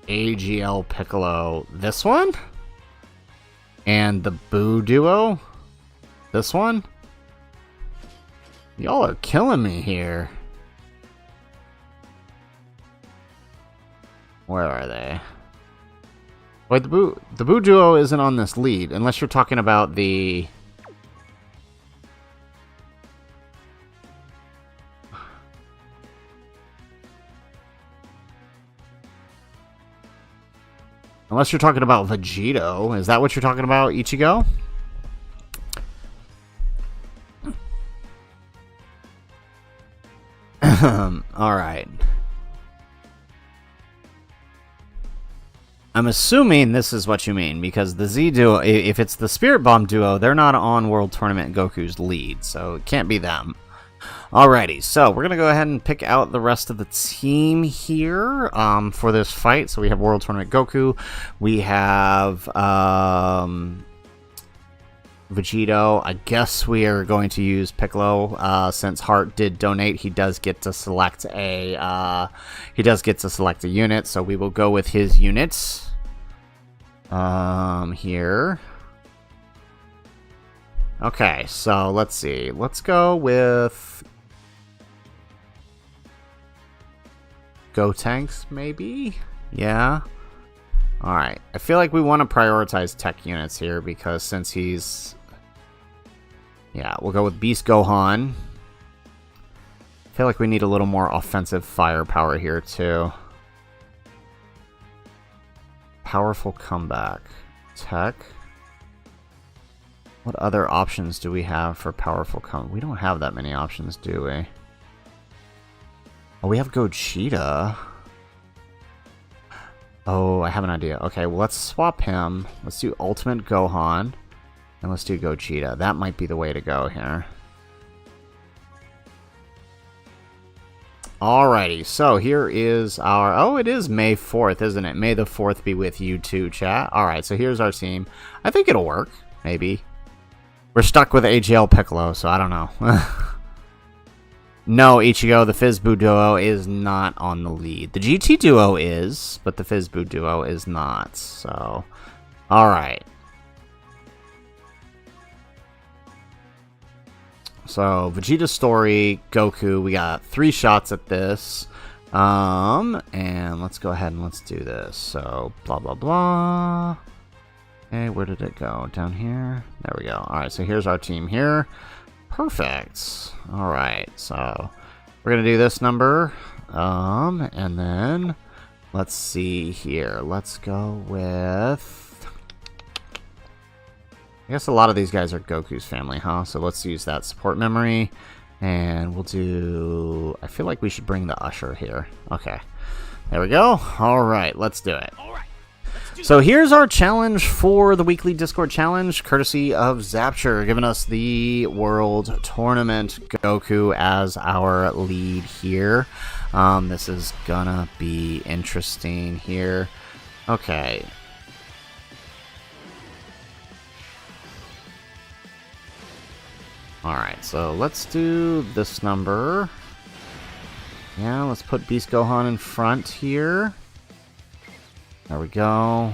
Speaker 1: AGL Piccolo, this one? And the Boo Duo, this one? Y'all are killing me here. Where are they? Wait, the Boo Duo isn't on this lead, unless you're talking about the... Unless you're talking about Vegito. Is that what you're talking about, Ichigo? Alright. I'm assuming this is what you mean, because the Z Duo, if it's the Spirit Bomb Duo, they're not on World Tournament Goku's lead, so it can't be them. Alrighty, so we're going to go ahead and pick out the rest of the team here for this fight. So we have World Tournament Goku, we have Vegito. I guess we are going to use Piccolo since Heart did donate. He does get to select a unit, so we will go with his units here. Okay, so let's see. Let's go with Gotenks, maybe? Yeah. Alright. I feel like we want to prioritize tech units here because since he's... Yeah, we'll go with Beast Gohan. I feel like we need a little more offensive firepower here, too. Powerful comeback. Tech. What other options do we have for powerful comeback? We don't have that many options, do we? Oh, we have Gogeta. Oh, I have an idea. Okay, well, let's swap him. Let's do Ultimate Gohan. And let's do Gogeta. That might be the way to go here. Alrighty, so here is our... Oh, it is May 4th, isn't it? May the 4th be with you too, chat. Alright, so here's our team. I think it'll work. Maybe. We're stuck with AGL Piccolo, so I don't know. No, Ichigo, the Fizboo Duo is not on the lead. The GT Duo is, but the Fizboo Duo is not. So, alright. So, Vegeta's story, Goku, we got 3 shots at this. And let's go ahead and let's do this. So, blah, blah, blah. Okay, where did it go? Down here? There we go. Alright, so here's our team here. Perfect. Alright, so we're going to do this number. And then, let's see here. Let's go with... I guess a lot of these guys are Goku's family, huh? So let's use that support memory. And we'll do... I feel like we should bring the Usher here. Okay. There we go. Alright, let's do it. So here's our challenge for the weekly Discord challenge, courtesy of Zapture, giving us the World Tournament Goku as our lead here. This is gonna be interesting here. Okay. Alright, so let's do this number. Yeah, let's put Beast Gohan in front here. There we go.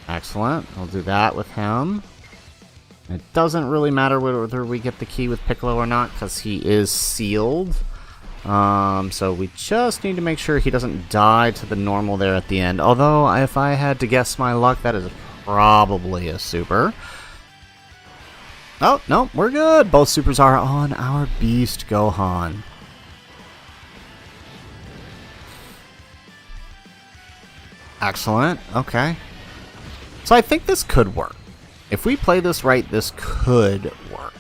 Speaker 1: Excellent. We'll do that with him. It doesn't really matter whether we get the key with Piccolo or not, because he is sealed. So we just need to make sure he doesn't die to the normal there at the end. Although, if I had to guess my luck, that is probably a super. Oh, no, we're good. Both supers are on our Beast Gohan. Excellent. Okay. So I think this could work. If we play this right, this could work.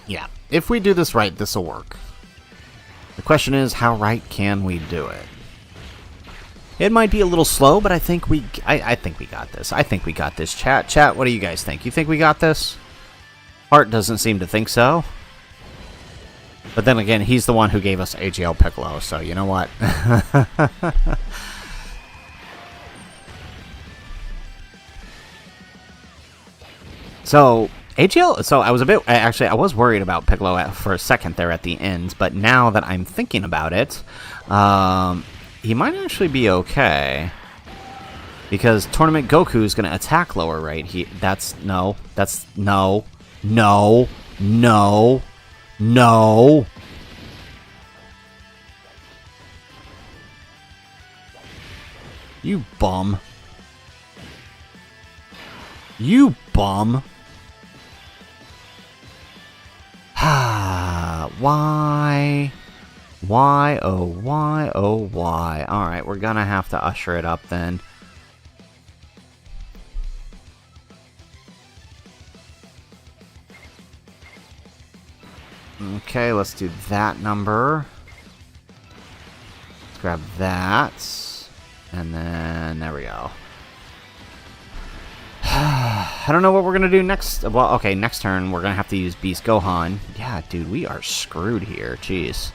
Speaker 1: Yeah. If we do this right, this will work. The question is, how right can we do it? It might be a little slow, but I think we got this. I think we got this. Chat, what do you guys think? You think we got this? Heart doesn't seem to think so. But then again, he's the one who gave us AGL Piccolo, so you know what? So, AGL, so I was actually, I was worried about Piccolo for a second there at the end, but now that I'm thinking about it, he might actually be okay. Because Tournament Goku is going to attack lower right. No. You bum. You bum. Why? Why, oh why, oh why. Alright, we're gonna have to usher it up then. Okay, let's do that number. Let's grab that. And then, there we go. I don't know what we're going to do next. Well, okay, next turn we're going to have to use Beast Gohan. Yeah, dude, we are screwed here. Jeez.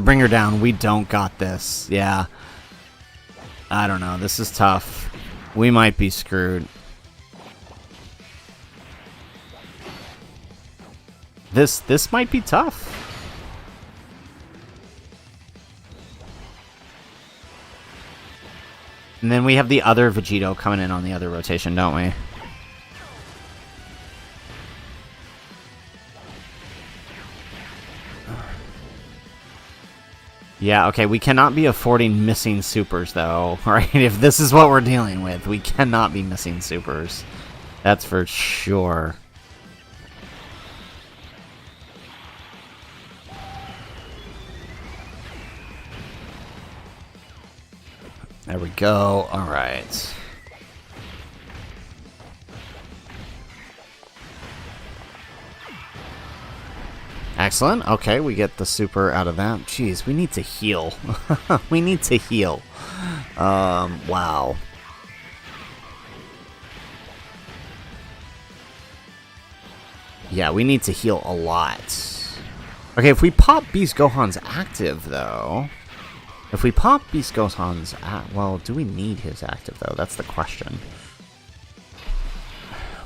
Speaker 1: Bring her down. We don't got this. Yeah. I don't know. This is tough. We might be screwed. This might be tough. And then we have the other Vegito coming in on the other rotation, don't we? Yeah, okay, we cannot be affording missing supers, though, right? If this is what we're dealing with, we cannot be missing supers. That's for sure. There we go. All right. Excellent. Okay, we get the super out of that. Jeez, we need to heal. We need to heal. Wow. Yeah, we need to heal a lot. Okay, if we pop Beast Gohan's active, though... If we pop Beast Gohan's... well, do we need his active, though? That's the question.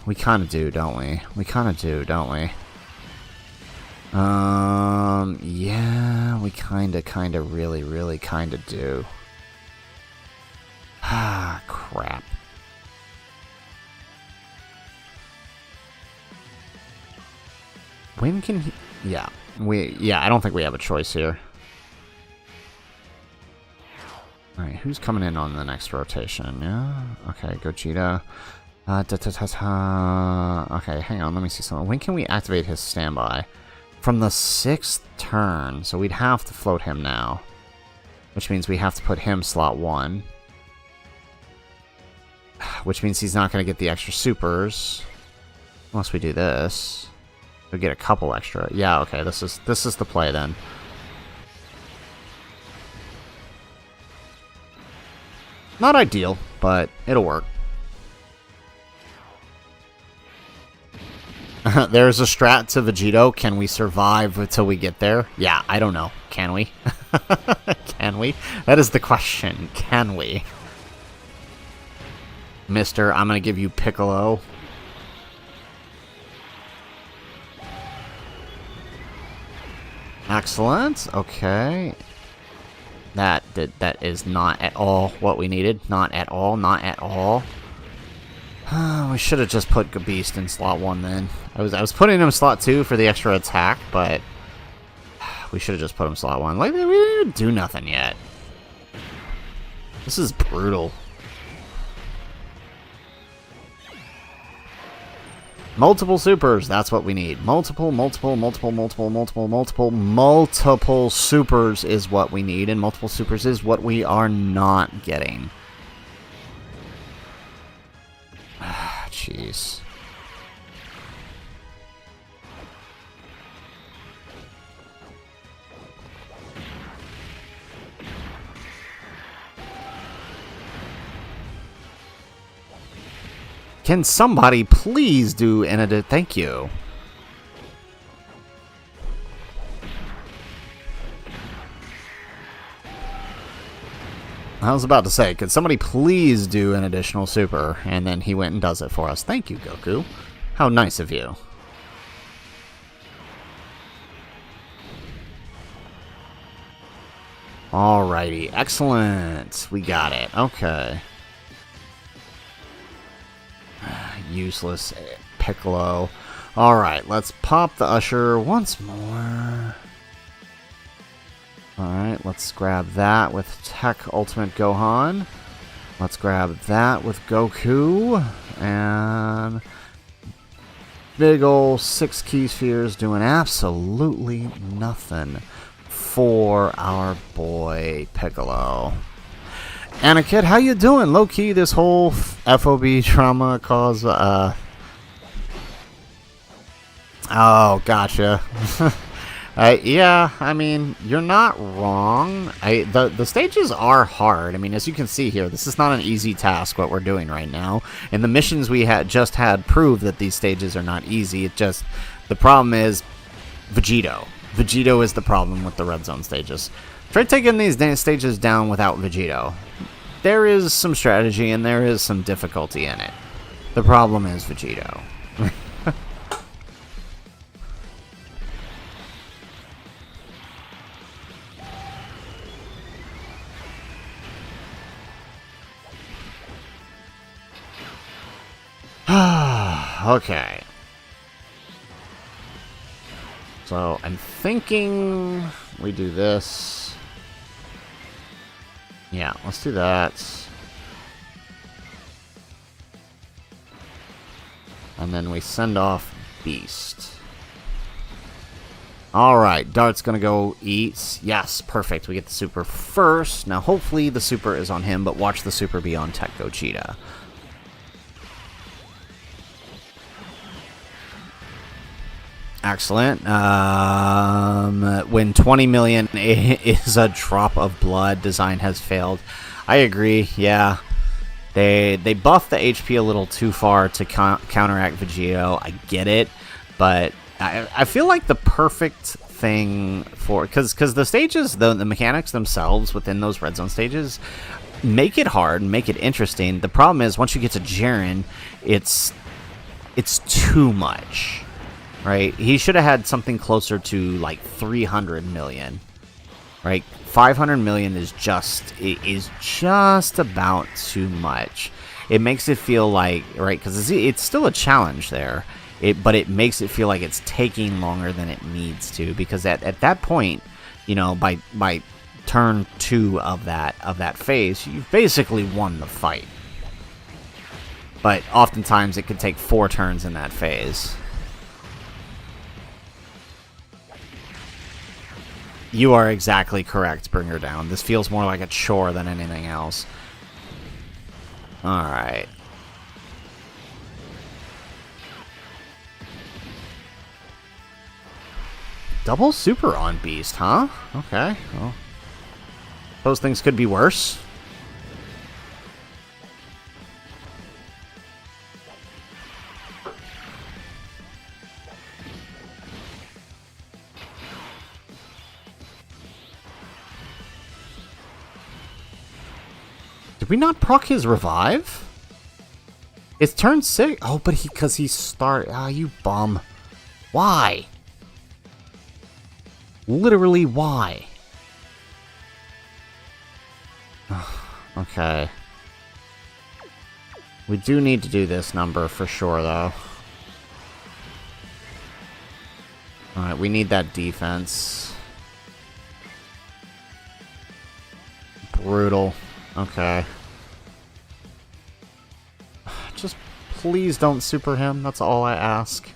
Speaker 1: We kind of do, don't we? We kind of do, don't we? Yeah, we kinda, really kinda do. Ah, crap. When can he... Yeah, I don't think we have a choice here. Alright, who's coming in on the next rotation? Yeah, okay, Gogeta. Okay, hang on, let me see something. When can we activate his standby? From the 6th turn, so we'd have to float him now. Which means we have to put him slot 1. Which means he's not going to get the extra supers. Unless we do this. We'll get a couple extra. Yeah, okay, this is the play then. Not ideal, but it'll work. There's a strat to Vegito. Can we survive until we get there? Yeah, I don't know. Can we? Can we? That is the question. Can we? Mister, I'm gonna give you Piccolo. Excellent. Okay. That is not at all what we needed. Not at all. Not at all. We should have just put Beast in slot 1 then. I was putting him slot 2 for the extra attack, but we should have just put him slot 1. Like, we didn't do nothing yet. This is brutal. Multiple supers, that's what we need. Multiple supers is what we need, and multiple supers is what we are not getting. Jeez. Can somebody please do an edit? Thank you. I was about to say, could somebody please do an additional super? And then he went and does it for us. Thank you, Goku. How nice of you. Alrighty, excellent. We got it. Okay. Useless Piccolo. Alright, let's pop the Usher once more. Alright, let's grab that with Tech Ultimate Gohan. Let's grab that with Goku. And big ol' 6 key spheres doing absolutely nothing for our boy Piccolo. Anna Kid, how you doing? Low key, this whole FOB trauma cause. Oh, gotcha. Yeah, I mean, you're not wrong. The stages are hard. I mean, as you can see here, this is not an easy task what we're doing right now. And the missions we just had prove that these stages are not easy. The problem is Vegito. Vegito is the problem with the Red Zone stages. Try taking these stages down without Vegito. There is some strategy and there is some difficulty in it. The problem is Vegito. Okay. So I'm thinking we do this. Yeah, let's do that. And then we send off Beast. Alright, Dart's gonna go eat. Yes, perfect. We get the super first. Now hopefully the super is on him, but watch the super be on Tech Gogeta. Excellent. When 20 million is a drop of blood, design has failed. I agree, yeah. They buffed the HP a little too far to counteract Vegito. I get it, but I feel like the perfect thing for... Because the stages, the mechanics themselves within those Red Zone stages make it hard, make it interesting. The problem is, once you get to Jiren, it's too much. Right? He should have had something closer to like 300 million. Right? 500 million is just about too much. It makes it feel like, right, because it's still a challenge there. But it makes it feel like it's taking longer than it needs to, because at that point, you know, by turn 2 of that phase, you've basically won the fight. But oftentimes it could take 4 turns in that phase. You are exactly correct, bring her down. This feels more like a chore than anything else. Alright. Double super on Beast, huh? Okay. Well, those things could be worse. Did we not proc his revive? It's turn 6. Oh, but because he started. Ah, you bum. Why? Literally, why? Okay. We do need to do this number for sure, though. Alright, we need that defense. Brutal. Okay. Just please don't super him. That's all I ask.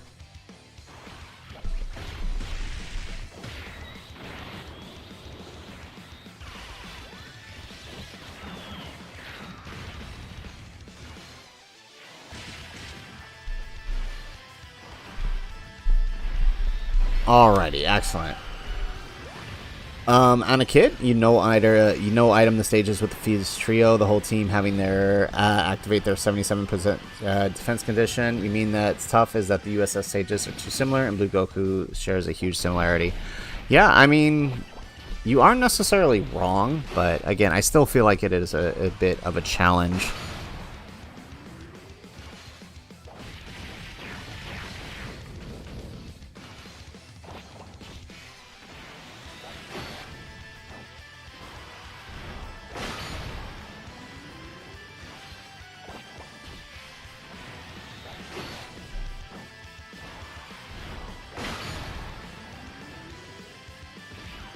Speaker 1: Alrighty, excellent. On a kit, you know item the stages with the Fuse Trio, the whole team having their activate their 77% defense condition. You mean that it's tough is that the USS stages are too similar, and Blue Goku shares a huge similarity. Yeah, I mean, you aren't necessarily wrong, but again, I still feel like it is a bit of a challenge.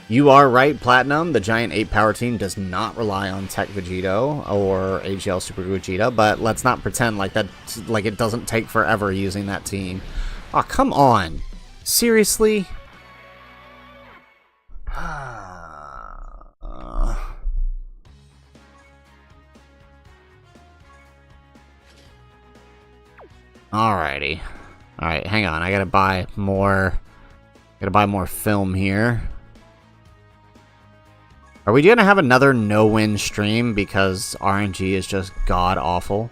Speaker 1: You are right, Platinum. The Giant 8 Power Team does not rely on Tech Vegito or AGL Super Gogeta, but let's not pretend like that, like it doesn't take forever using that team. Oh, come on. Seriously? Alrighty. Alright, hang on. I gotta buy more film here. Are we gonna have another no-win stream because RNG is just god-awful?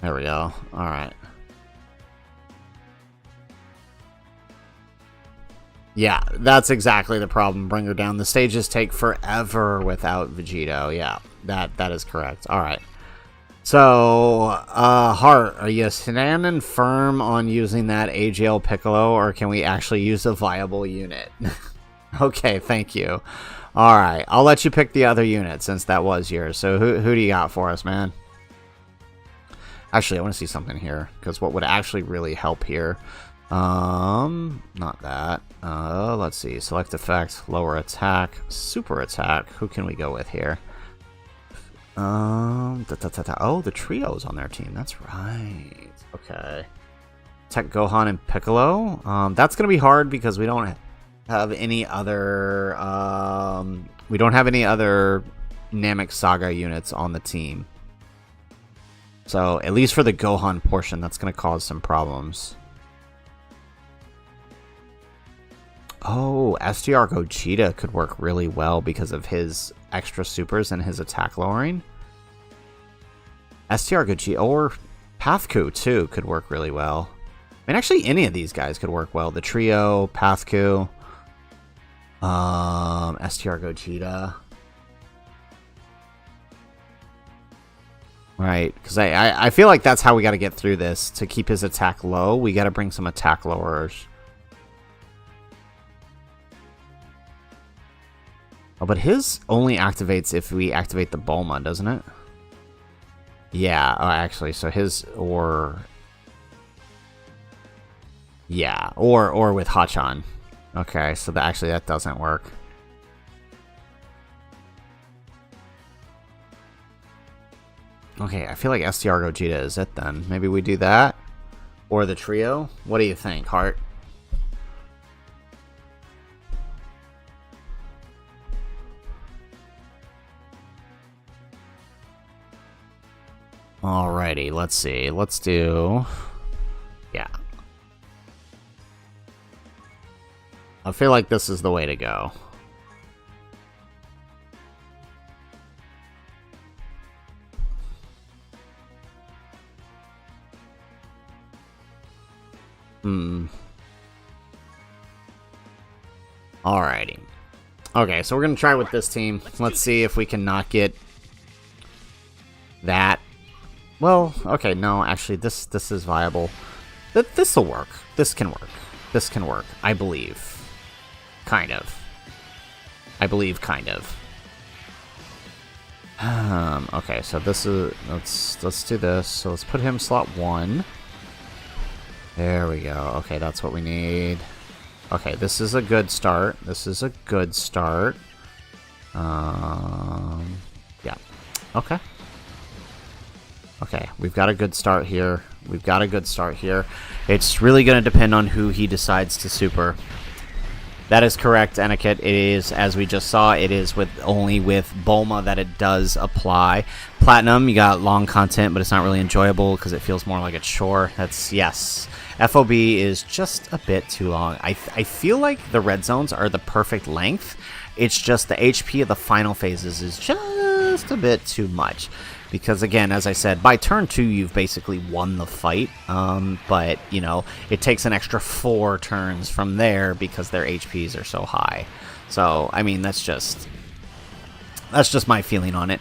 Speaker 1: There we go. Alright. Yeah, that's exactly the problem. Bring her down. The stages take forever without Vegito. Yeah, that is correct. Alright. So, Heart, are you standing firm on using that AGL Piccolo, or can we actually use a viable unit? Okay, thank you. Alright, I'll let you pick the other unit since that was yours. So who do you got for us, man? Actually, I want to see something here, because what would actually really help here... not that. Let's see. Select effect, lower attack, super attack. Who can we go with here? Oh, the trio's on their team. That's right. Okay. Tech Gohan and Piccolo. That's gonna be hard because we don't have any other Namek Saga units on the team. So at least for the Gohan portion, that's gonna cause some problems. Oh, STR Gogeta could work really well because of his extra supers and his attack lowering. STR Gogeta, or Pathku too, could work really well. I mean, actually, any of these guys could work well. The trio, Pathku, STR Gogeta. Right, because I feel like that's how we got to get through this. To keep his attack low, we got to bring some attack lowerers. Oh, but his only activates if we activate the Bulma, doesn't it? Yeah, actually, so his, or... Yeah, or with Hachan. Okay, so actually that doesn't work. Okay, I feel like STR Gogeta is it then. Maybe we do that? Or the trio? What do you think, Heart? Alrighty, let's see. Let's do... Yeah. I feel like this is the way to go. Alrighty. Okay, so we're gonna try with this team. Let's see if we can not get that. Well, okay, no, actually, this is viable. This'll work. This can work. This can work. I believe. Kind of. I believe, kind of. Okay, so this is... Let's do this. So let's put him slot 1. There we go. Okay, that's what we need. Okay, this is a good start. This is a good start. Yeah. Okay. Okay, we've got a good start here. We've got a good start here. It's really going to depend on who he decides to super. That is correct, Etiquette. It is, as we just saw, it is with only with Bulma that it does apply. Platinum, you got long content, but it's not really enjoyable because it feels more like a chore. That's, yes. FOB is just a bit too long. I feel like the red zones are the perfect length. It's just the HP of the final phases is just a bit too much. Because, again, as I said, by turn 2, you've basically won the fight. But, you know, it takes an extra 4 turns from there because their HPs are so high. So, I mean, that's just my feeling on it.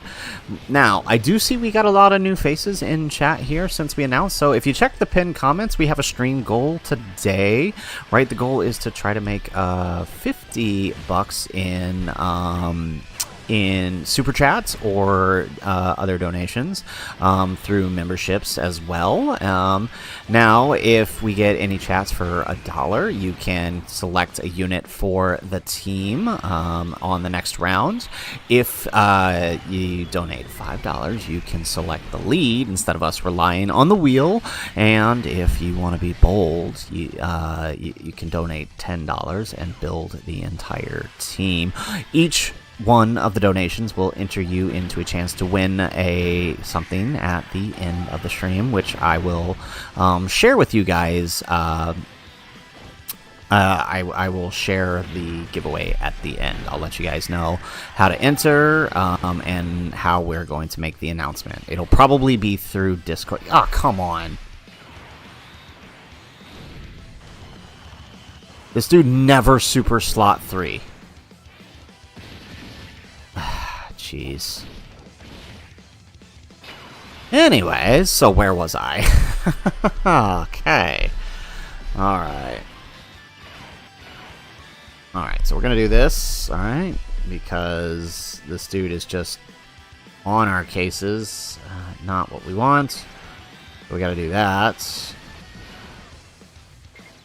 Speaker 1: Now, I do see we got a lot of new faces in chat here since we announced. So, if you check the pinned comments, we have a stream goal today, right? The goal is to try to make $50 in super chats or other donations through memberships as well. Now, if we get any chats for $1, you can select a unit for the team on the next round. If you donate $5, you can select the lead instead of us relying on the wheel. And if you want to be bold, you can donate $10 and build the entire team. Each one of the donations will enter you into a chance to win something at the end of the stream, which I will share with you guys. I will share the giveaway at the end. I'll let you guys know how to enter and how we're going to make the announcement. It'll probably be through Discord. Oh, come on. This dude never super slot 3. Jeez. Anyways, so where was I? Okay. Alright. Alright, so we're gonna do this, alright? Because this dude is just on our cases. Not what we want. We gotta do that.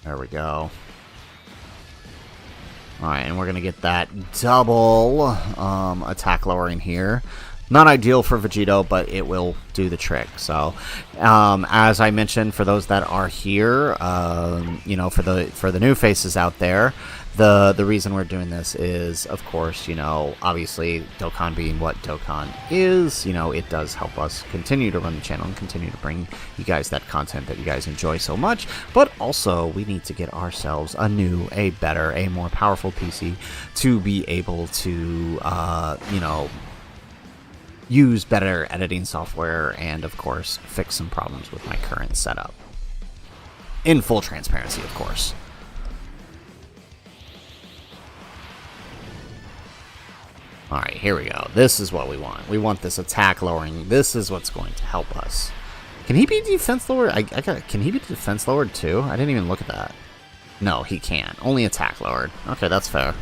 Speaker 1: There we go. Alright, and we're going to get that double attack lowering here. Not ideal for Vegito, but it will do the trick. So, as I mentioned, for those that are here, you know, for the new faces out there, the reason we're doing this is, of course, you know, obviously Dokkan being what Dokkan is, you know, it does help us continue to run the channel and continue to bring you guys that content that you guys enjoy so much. But also, we need to get ourselves a new, a better, a more powerful PC to be able to, you know, use better editing software and, of course, fix some problems with my current setup. In full transparency, of course. Alright, here we go. This is what we want. We want this attack lowering. This is what's going to help us. Can he be defense lowered? Can he be defense lowered too? I didn't even look at that. No, he can't. Only attack lowered. Okay, that's fair.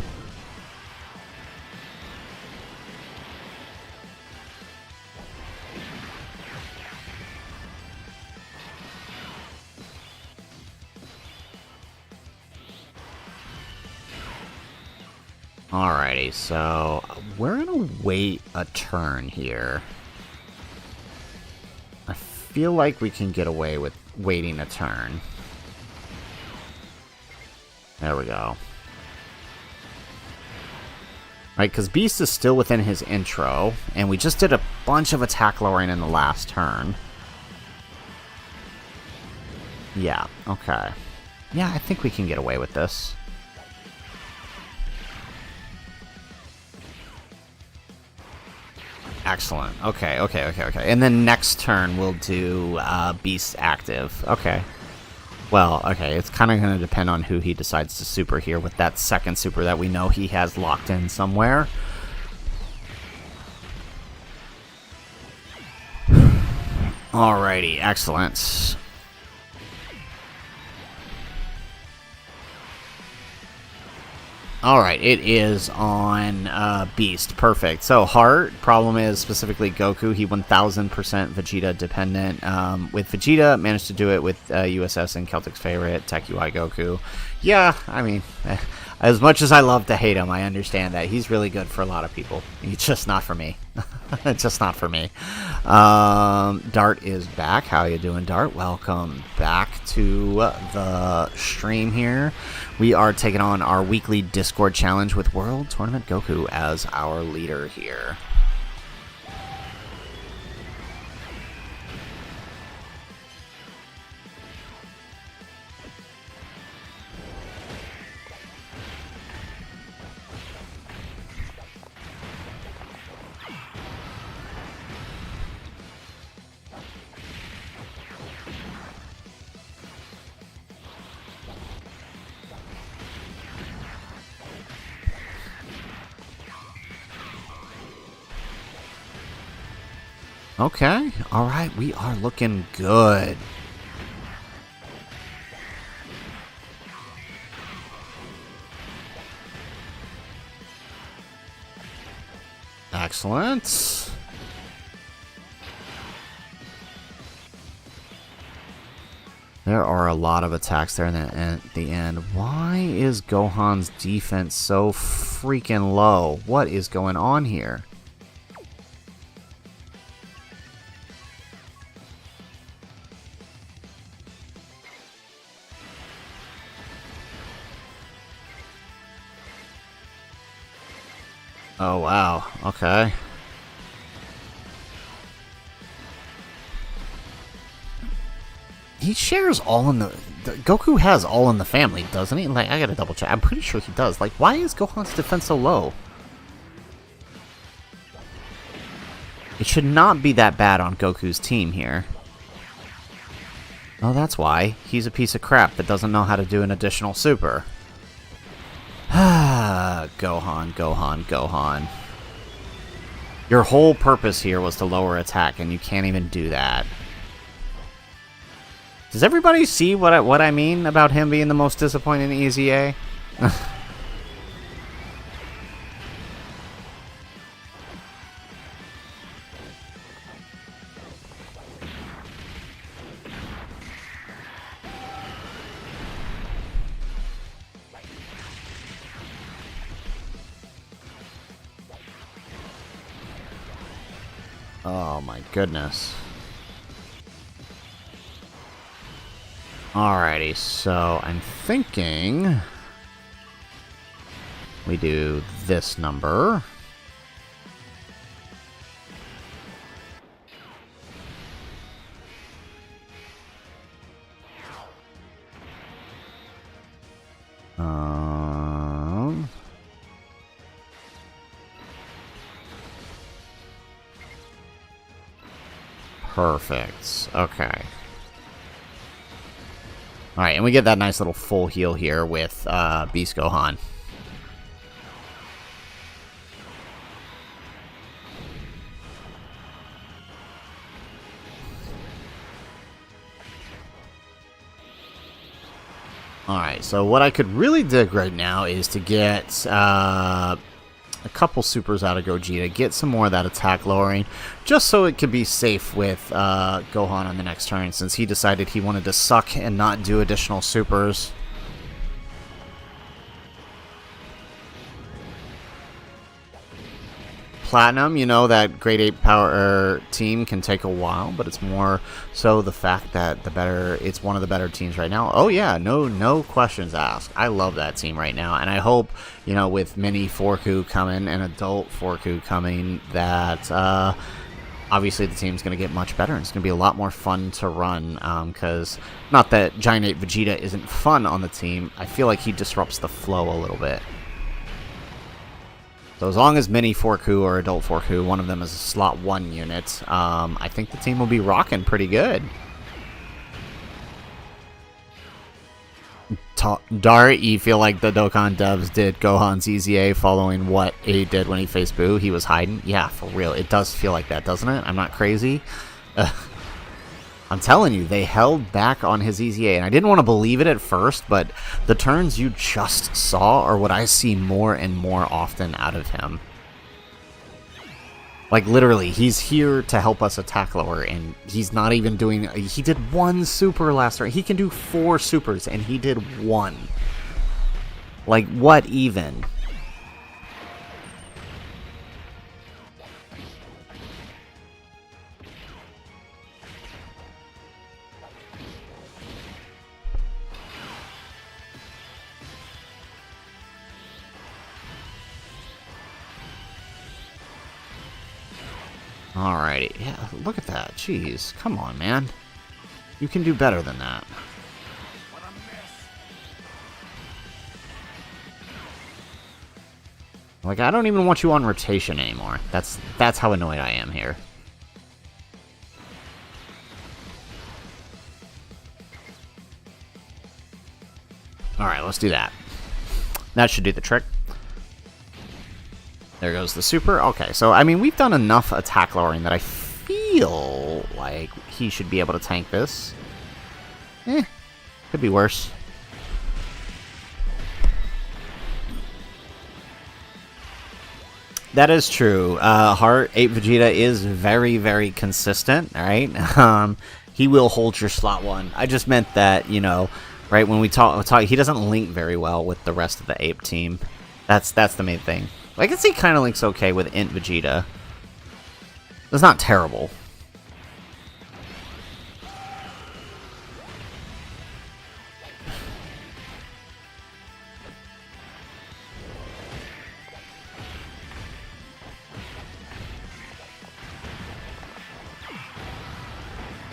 Speaker 1: Alrighty, so we're gonna wait a turn here. I feel like we can get away with waiting a turn. There we go. Right, because Beast is still within his intro, and we just did a bunch of attack lowering in the last turn. Yeah, okay. Yeah, I think we can get away with this. Excellent. Okay. And then next turn we'll do Beast active. Okay. Well, okay, it's kind of going to depend on who he decides to super here with that second super that we know he has locked in somewhere. Alrighty, excellent. Alright, it is on Beast. Perfect. So, Heart, problem is specifically Goku. He 1000% Vegeta dependent. With Vegeta, managed to do it with USS and Celtic's favorite, Tech UI Goku. Yeah, I mean, As much as I love to hate him, I understand that he's really good for a lot of people. He's just not for me. It's just not for me. Dart is back. How you doing, Dart? Welcome back to the stream here. We are taking on our weekly Discord challenge with World Tournament Goku as our leader here. Okay, alright, we are looking good. Excellent. There are a lot of attacks there at the end. Why is Gohan's defense so freaking low? What is going on here? Oh, wow. Okay. He shares all in the Goku has all in the family, doesn't he? Like, I gotta double check. I'm pretty sure he does. Like, why is Gohan's defense so low? It should not be that bad on Goku's team here. Oh, that's why. He's a piece of crap that doesn't know how to do an additional super. Gohan, Gohan, Gohan. Your whole purpose here was to lower attack, and you can't even do that. Does everybody see what I mean about him being the most disappointing EZA? Oh my goodness. Alrighty, so I'm thinking we do this number. Perfect. Okay. Alright, and we get that nice little full heal here with Beast Gohan. Alright, so what I could really dig right now is to get a couple supers out of Gogeta, get some more of that attack lowering, just so it could be safe with Gohan on the next turn, since he decided he wanted to suck and not do additional supers. Platinum, you know, that Grade 8 power team can take a while, but it's more so the fact that it's one of the better teams right now. Oh yeah, no questions asked. I love that team right now, and I hope, you know, with mini Forku coming and adult Forku coming, that obviously the team's going to get much better, and it's going to be a lot more fun to run, because not that Giant 8 Vegeta isn't fun on the team, I feel like he disrupts the flow a little bit. So as long as mini Forku or adult Forku, one of them is a slot 1 unit, I think the team will be rocking pretty good. Dart, you feel like the Dokkan devs did Gohan's EZA following what A did when he faced Boo? He was hiding? Yeah, for real. It does feel like that, doesn't it? I'm not crazy. I'm telling you, they held back on his EZA, and I didn't want to believe it at first, but the turns you just saw are what I see more and more often out of him. Like, literally, he's here to help us attack lower, and he's not even doing... He did 1 super last turn. He can do 4 supers, and he did 1. Like, what even? Alrighty. Yeah, look at that. Jeez. Come on, man. You can do better than that.
Speaker 2: What a mess.
Speaker 1: Like, I don't even want you on rotation anymore. That's how annoyed I am here. Alright, let's do that. That should do the trick. There goes the super. Okay, so, I mean, we've done enough attack lowering that I feel like he should be able to tank this. Could be worse. That is true. Heart 8 Vegeta is very, very consistent, alright? He will hold your slot 1. I just meant that, you know, right, when we talk, he doesn't link very well with the rest of the Ape team. That's the main thing. I can see he kind of links okay with Int Vegeta. It's not terrible.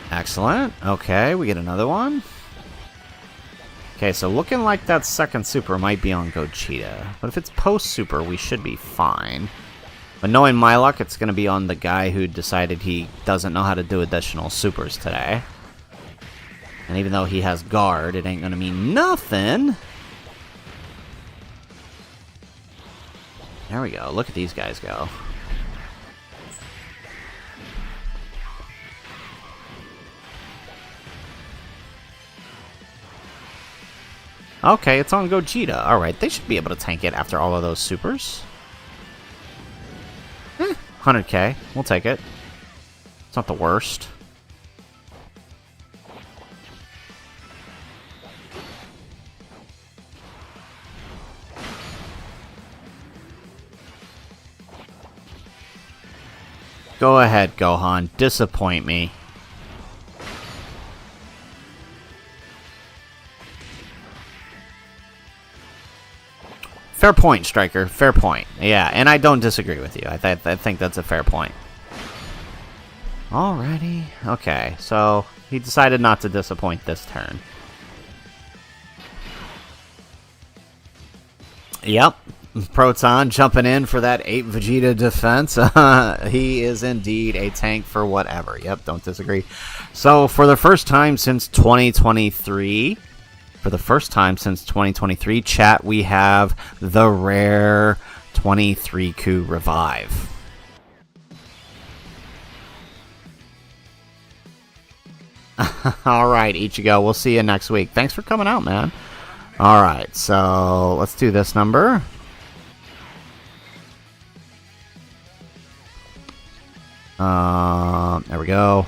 Speaker 1: Excellent. Okay, we get another one. Okay, so looking like that second super might be on Gogeta. But if it's post-super, we should be fine. But knowing my luck, it's going to be on the guy who decided he doesn't know how to do additional supers today. And even though he has guard, it ain't going to mean nothing. There we go. Look at these guys go. Okay, it's on Gogeta. Alright, they should be able to tank it after all of those supers. 100k. We'll take it. It's not the worst. Go ahead, Gohan. Disappoint me. Fair point, Striker. Fair point. Yeah, and I don't disagree with you. I think that's a fair point. Alrighty. Okay, so he decided not to disappoint this turn. Yep. Proton jumping in for that 8 Vegeta defense. He is indeed a tank for whatever. Yep, don't disagree. So, for the first time since 2023... For the first time since 2023, chat, we have the rare 23-coup revive. Alright, Ichigo, we'll see you next week. Thanks for coming out, man. Alright, so let's do this number. There we go.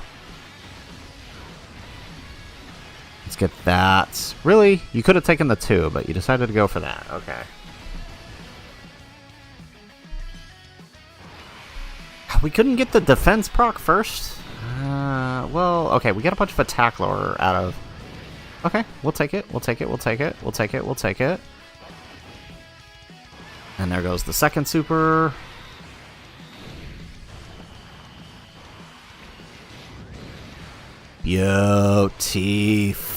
Speaker 1: Let's get that. Really? You could have taken the 2, but you decided to go for that. Okay. We couldn't get the defense proc first? Well, okay, we got a bunch of attack lower out of... Okay, we'll take it, we'll take it, we'll take it, we'll take it, we'll take it. And there goes the second super. Beautiful.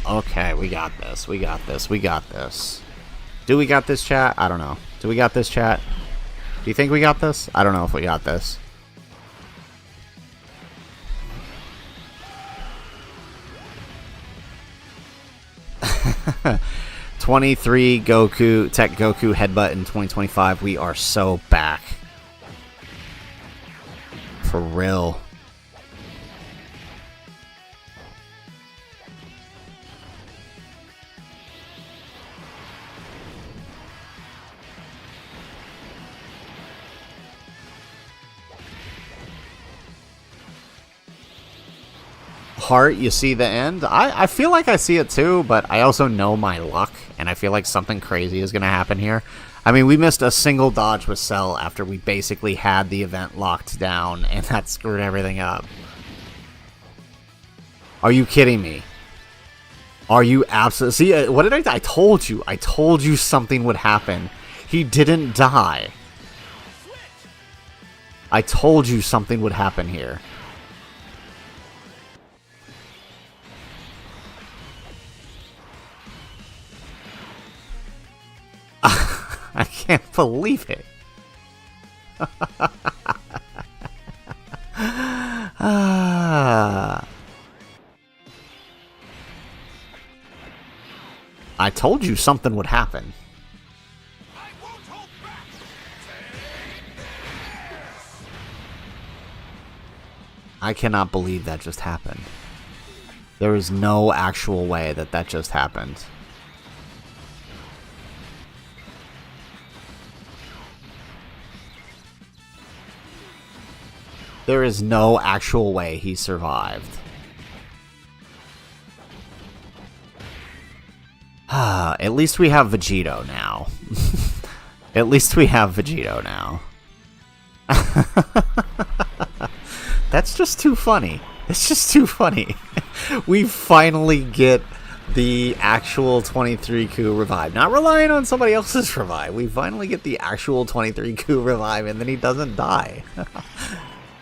Speaker 1: Okay, we got this, we got this, we got this. Do we got this, chat? I don't know. Do we got this, chat? Do you think we got this? I don't know if we got this. 23 Goku, Tech Goku headbutt in 2025. We are so back. For real. Heart, you see the end? I feel like I see it too, but I also know my luck, and I feel like something crazy is going to happen here. I mean, we missed a single dodge with Cell after we basically had the event locked down, and that screwed everything up. Are you kidding me? Are you absolutely... See, what did I told you. I told you something would happen. He didn't die. I told you something would happen here. I can't believe it. I told you something would happen.
Speaker 2: I won't hold back.
Speaker 1: I cannot believe that just happened. There is no actual way that that just happened. There is no actual way he survived. At least we have Vegito now. At least we have Vegito now. That's just too funny. It's just too funny. We finally get the actual 23-coup revive. Not relying on somebody else's revive. We finally get the actual 23-coup revive, and then he doesn't die.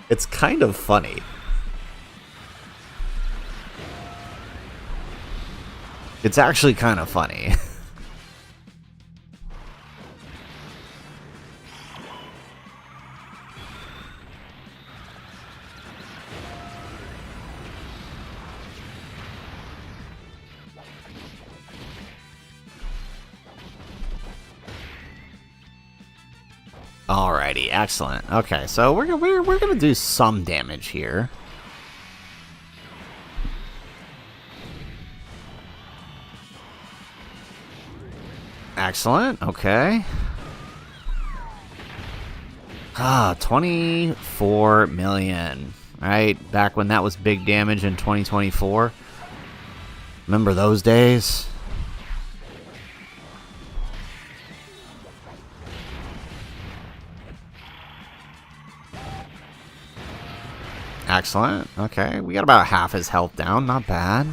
Speaker 1: It's kind of funny. It's actually kind of funny. Alrighty, excellent. Okay, so we're gonna do some damage here. Excellent. Okay. 24 million. Right, back when that was big damage in 2024. Remember those days? Excellent. Okay, we got about half his health down. Not bad.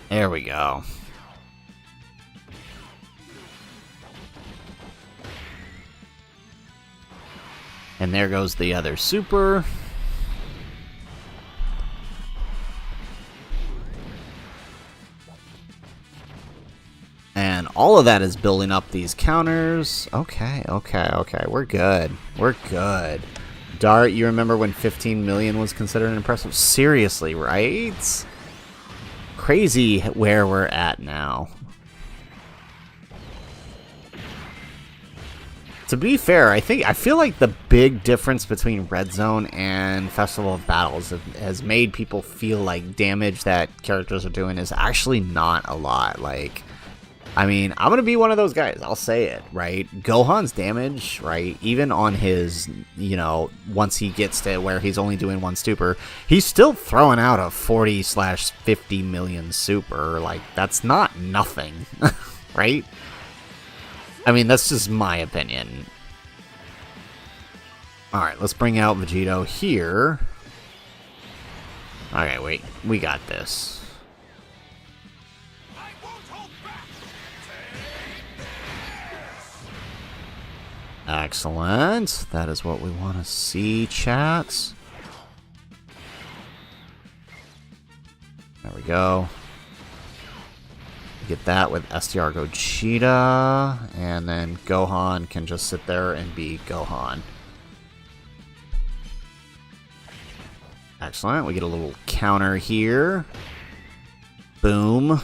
Speaker 1: There we go. And there goes the other super. And all of that is building up these counters. Okay. We're good. We're good. Dart, you remember when 15 million was considered impressive? Seriously, right? Crazy where we're at now. To be fair, I feel like the big difference between Red Zone and Festival of Battles has made people feel like damage that characters are doing is actually not a lot. Like, I mean, I'm going to be one of those guys. I'll say it, right? Gohan's damage, right? Even on his, you know, once he gets to where he's only doing one super, he's still throwing out a 40/50 million super. Like, that's not nothing, right? I mean, that's just my opinion. Alright, let's bring out Vegito here. Okay, wait. We got this. Excellent. That is what we want to see, chat. There we go. Get that with STR Gogeta, and then Gohan can just sit there and be Gohan. Excellent. We get a little counter here. Boom.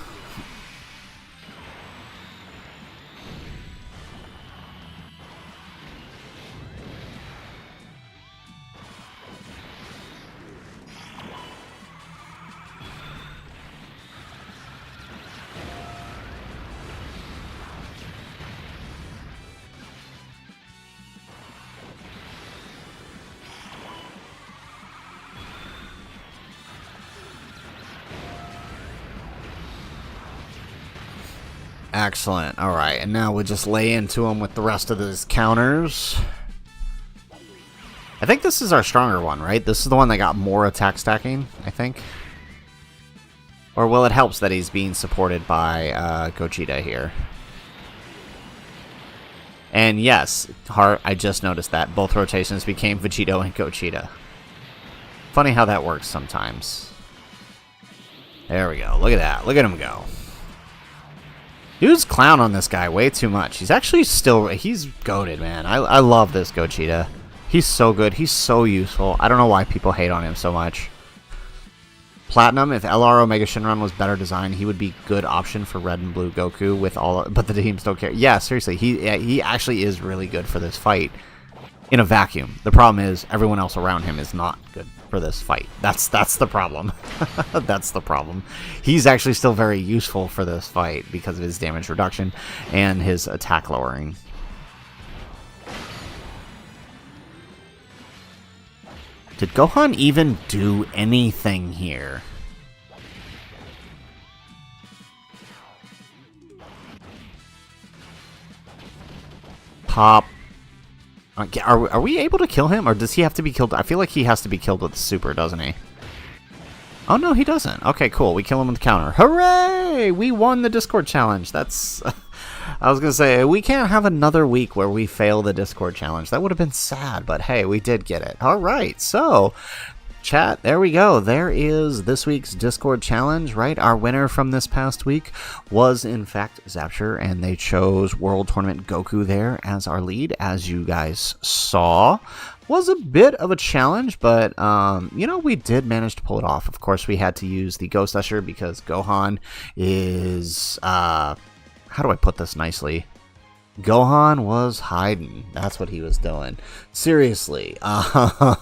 Speaker 1: Excellent. All right, and now we'll just lay into him with the rest of his counters. I think this is our stronger one, right? This is the one that got more attack stacking, I think. Or, well, it helps that he's being supported by Gogeta here. And yes, Heart, I just noticed that. Both rotations became Vegito and Gogeta. Funny how that works sometimes. There we go. Look at that. Look at him go. He was clown on this guy way too much. He's actually still... He's goated, man. I love this Gogeta. He's so good. He's so useful. I don't know why people hate on him so much. Platinum, if LR Omega Shinron was better designed, he would be good option for Red and Blue Goku with all... But the teams don't care. Yeah, seriously. He actually is really good for this fight in a vacuum. The problem is everyone else around him is not good for this fight. That's the problem. That's the problem. He's actually still very useful for this fight because of his damage reduction and his attack lowering. Did Gohan even do anything here? Pop. Are we able to kill him, or does he have to be killed? I feel like he has to be killed with the super, doesn't he? Oh, no, he doesn't. Okay, cool. We kill him with the counter. Hooray! We won the Discord challenge. That's... I was going to say, we can't have another week where we fail the Discord challenge. That would have been sad, but hey, we did get it. All right, so... Chat, there we go. There is this week's Discord challenge, right? Our winner from this past week was, in fact, Zapture, and they chose World Tournament Goku there as our lead, as you guys saw. Was a bit of a challenge, but, you know, we did manage to pull it off. Of course, we had to use the Ghost Usher because Gohan is, how do I put this nicely? Gohan was hiding. That's what he was doing. Seriously. Yeah,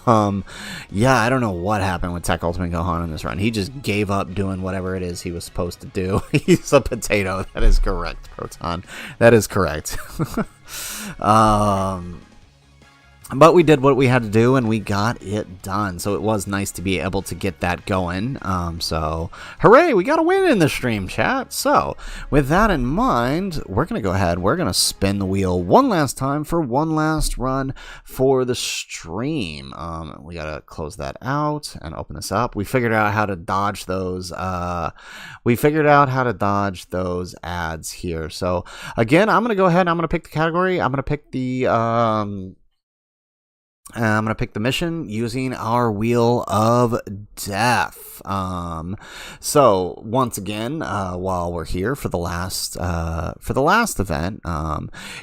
Speaker 1: I don't know what happened with Tech Ultimate Gohan in this run. He just gave up doing whatever it is he was supposed to do. He's a potato. That is correct, Proton. That is correct. But we did what we had to do, and we got it done. So it was nice to be able to get that going. So, hooray, we got a win in the stream, chat. So, with that in mind, we're going to go ahead. We're going to spin the wheel one last time for one last run for the stream. We got to close that out and open this up. We figured out how to dodge those. Ads here. So, again, I'm going to go ahead. I'm going to pick the category. I'm going to pick the... I'm going to pick the mission using our Wheel of Death. So once again, while we're here for the last event,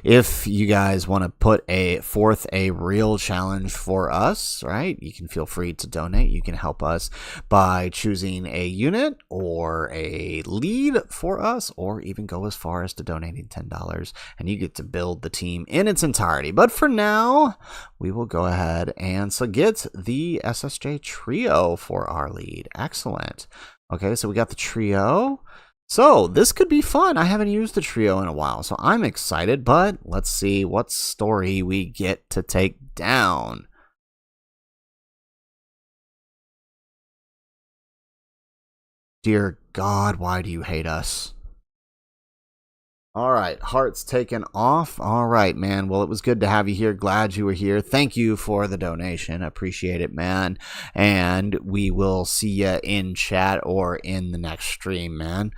Speaker 1: if you guys want to put forth a real challenge for us, right, you can feel free to donate. You can help us by choosing a unit or a lead for us, or even go as far as to donating $10, and you get to build the team in its entirety. But for now, we will go ahead and so get the SSJ trio for our lead. Excellent. Okay, so we got the trio. So this could be fun. I haven't used the trio in a while, so I'm excited, but let's see what story we get to take down. Dear God, why do you hate us? All right, Heart's taken off. All right, man. Well, it was good to have you here. Glad you were here. Thank you for the donation. Appreciate it, man. And we will see you in chat or in the next stream, man.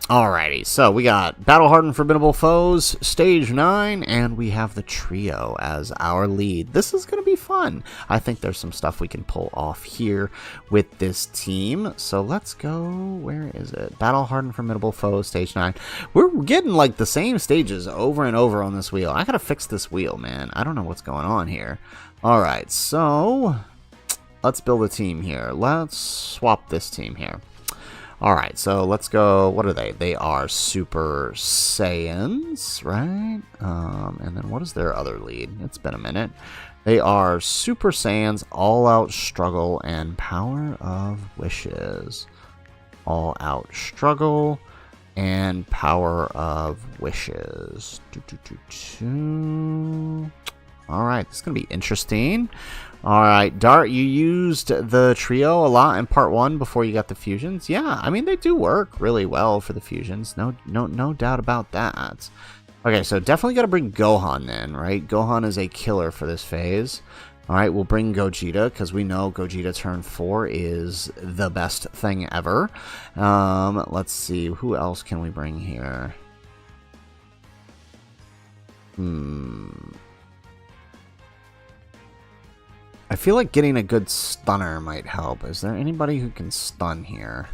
Speaker 1: Alrighty, so we got Battle Hardened Formidable Foes, Stage 9, and we have the trio as our lead. This is going to be fun. I think there's some stuff we can pull off here with this team. So let's go, where is it? Battle Hardened Formidable Foes, Stage 9. We're getting like the same stages over and over on this wheel. I gotta fix this wheel, man. I don't know what's going on here. Alright, so let's build a team here. Let's swap this team here. Alright, so let's go, what are they? They are Super Saiyans, right? And then what is their other lead? It's been a minute. They are Super Saiyans, All Out Struggle, and Power of Wishes. All Out Struggle and Power of Wishes. Alright, this is going to be interesting. Alright, Dart, you used the trio a lot in part 1 before you got the fusions. Yeah, I mean, they do work really well for the fusions. No doubt about that. Okay, so definitely got to bring Gohan in, right? Gohan is a killer for this phase. Alright, we'll bring Gogeta, because we know Gogeta turn 4 is the best thing ever. Let's see, who else can we bring here? I feel like getting a good stunner might help. Is there anybody who can stun here?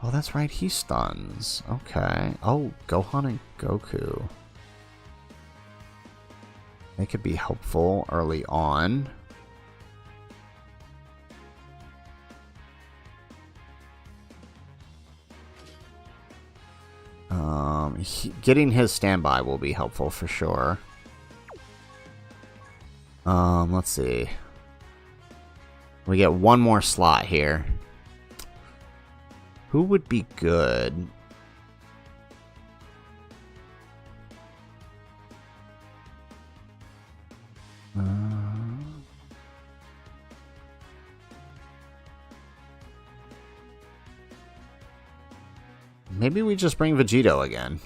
Speaker 1: Oh, that's right, he stuns. Okay. Oh, Gohan and Goku. They could be helpful early on. Getting his standby will be helpful for sure. Let's see. We get one more slot here. Who would be good? Maybe we just bring Vegito again.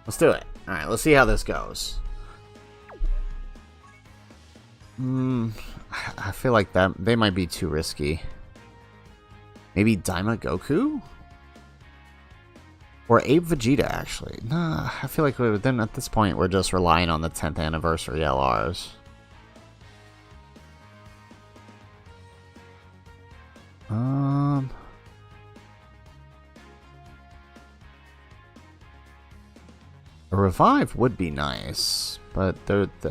Speaker 1: Let's do it. Alright, let's see how this goes. I feel like that they might be too risky. Maybe Daima Goku? Or Abe Vegeta, actually. Nah, I feel like then at this point we're just relying on the 10th anniversary LRs. A revive would be nice, but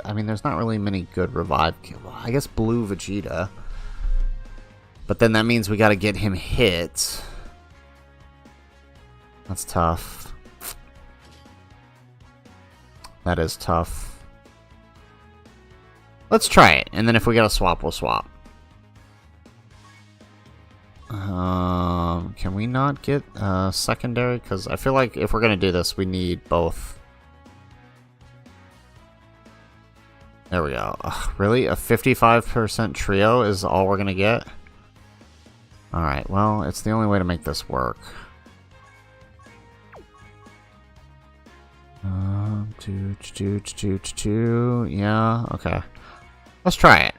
Speaker 1: I mean, there's not really many good revive. I guess Blue Vegeta, but then that means we got to get him hit. That's tough. That is tough. Let's try it, and then if we got to swap, we'll swap. Can we not get secondary? Because I feel like if we're gonna do this, we need both. There we go. Ugh, really? A 55% trio is all we're gonna get? Alright, well, it's the only way to make this work. Yeah, okay. Let's try it.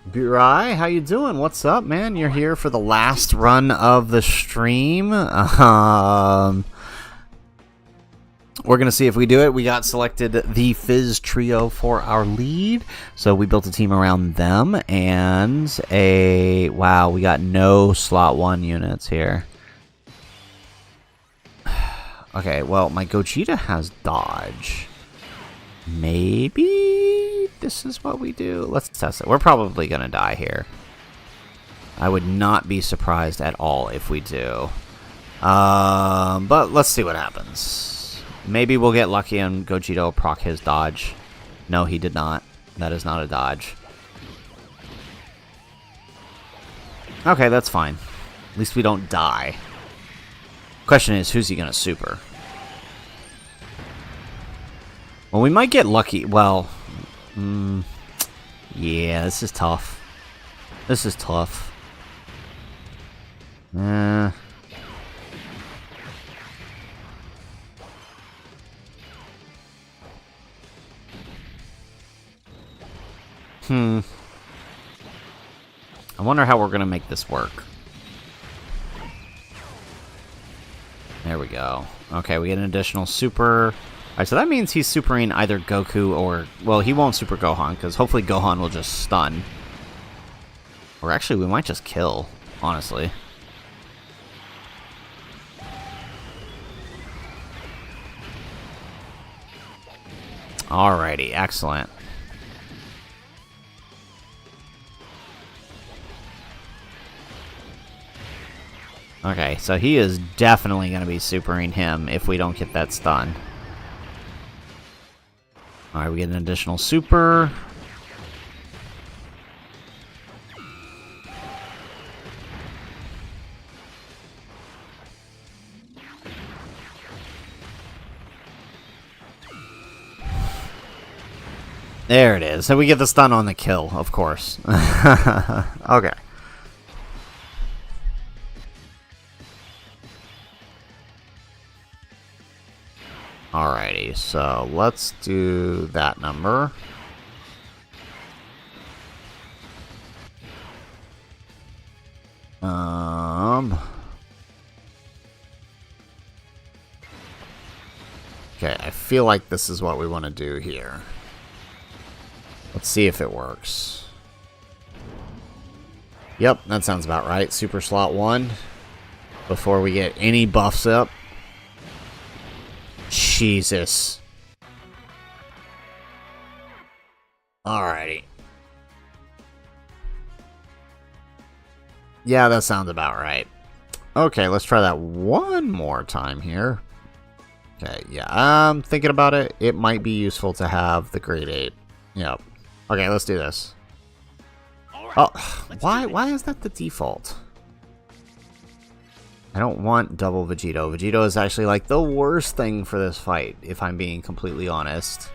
Speaker 1: Burai, how you doing? What's up, man? You're here for the last run of the stream. We're going to see if we do it. We got selected the Fizz Trio for our lead, so we built a team around them, and wow, we got no slot 1 units here. Okay, well, my Gogeta has dodge. Maybe this is what we do. Let's test it. We're probably going to die here. I would not be surprised at all if we do. But let's see what happens. Maybe we'll get lucky and Gogeta will proc his dodge. No, he did not. That is not a dodge. Okay, that's fine. At least we don't die. Question is, who's he gonna super? Well, we might get lucky. Well, yeah, this is tough. This is tough. I wonder how we're gonna make this work. There we go. Okay, we get an additional super. Alright, so that means he's supering either Goku or... Well, he won't super Gohan, because hopefully Gohan will just stun. Or actually, we might just kill, honestly. Alrighty, excellent. Okay, so he is definitely going to be supering him if we don't get that stun. Alright, we get an additional super. There it is. So we get the stun on the kill, of course. Okay. Alrighty, so let's do that number. Okay, I feel like this is what we want to do here. Let's see if it works. Yep, that sounds about right. Super slot 1 before we get any buffs up. Jesus. Alrighty. Yeah, that sounds about right. Okay, let's try that one more time here. Okay, yeah, I'm thinking about it. It might be useful to have the grade 8. Yep. Okay, let's do this. Oh, why is that the default? I don't want double Vegito. Vegito is actually like the worst thing for this fight, if I'm being completely honest.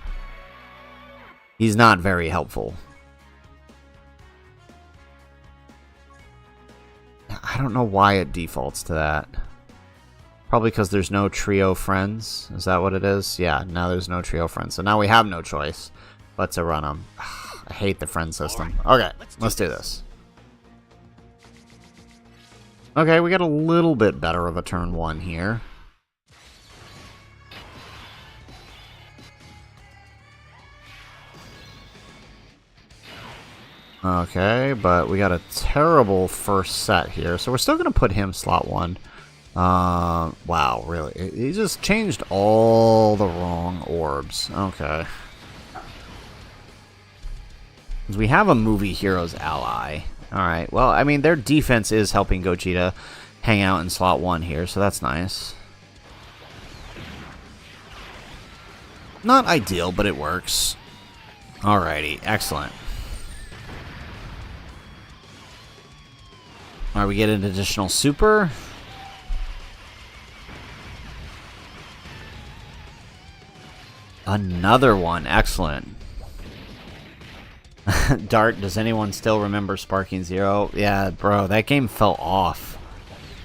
Speaker 1: He's not very helpful. I don't know why it defaults to that. Probably because there's no trio friends. Is that what it is? Yeah, now there's no trio friends. So now we have no choice but to run them. I hate the friend system. Okay, let's do this. Okay, we got a little bit better of a turn 1 here. Okay, but we got a terrible first set here, so we're still going to put him slot 1. Wow, really? He just changed all the wrong orbs. Okay. We have a movie hero's ally. Alright, well, I mean, their defense is helping Gogeta hang out in slot 1 here, so that's nice. Not ideal, but it works. Alrighty, excellent. Alright, we get an additional super. Another one, excellent. Dart, does anyone still remember Sparking Zero? Yeah, bro, that game fell off.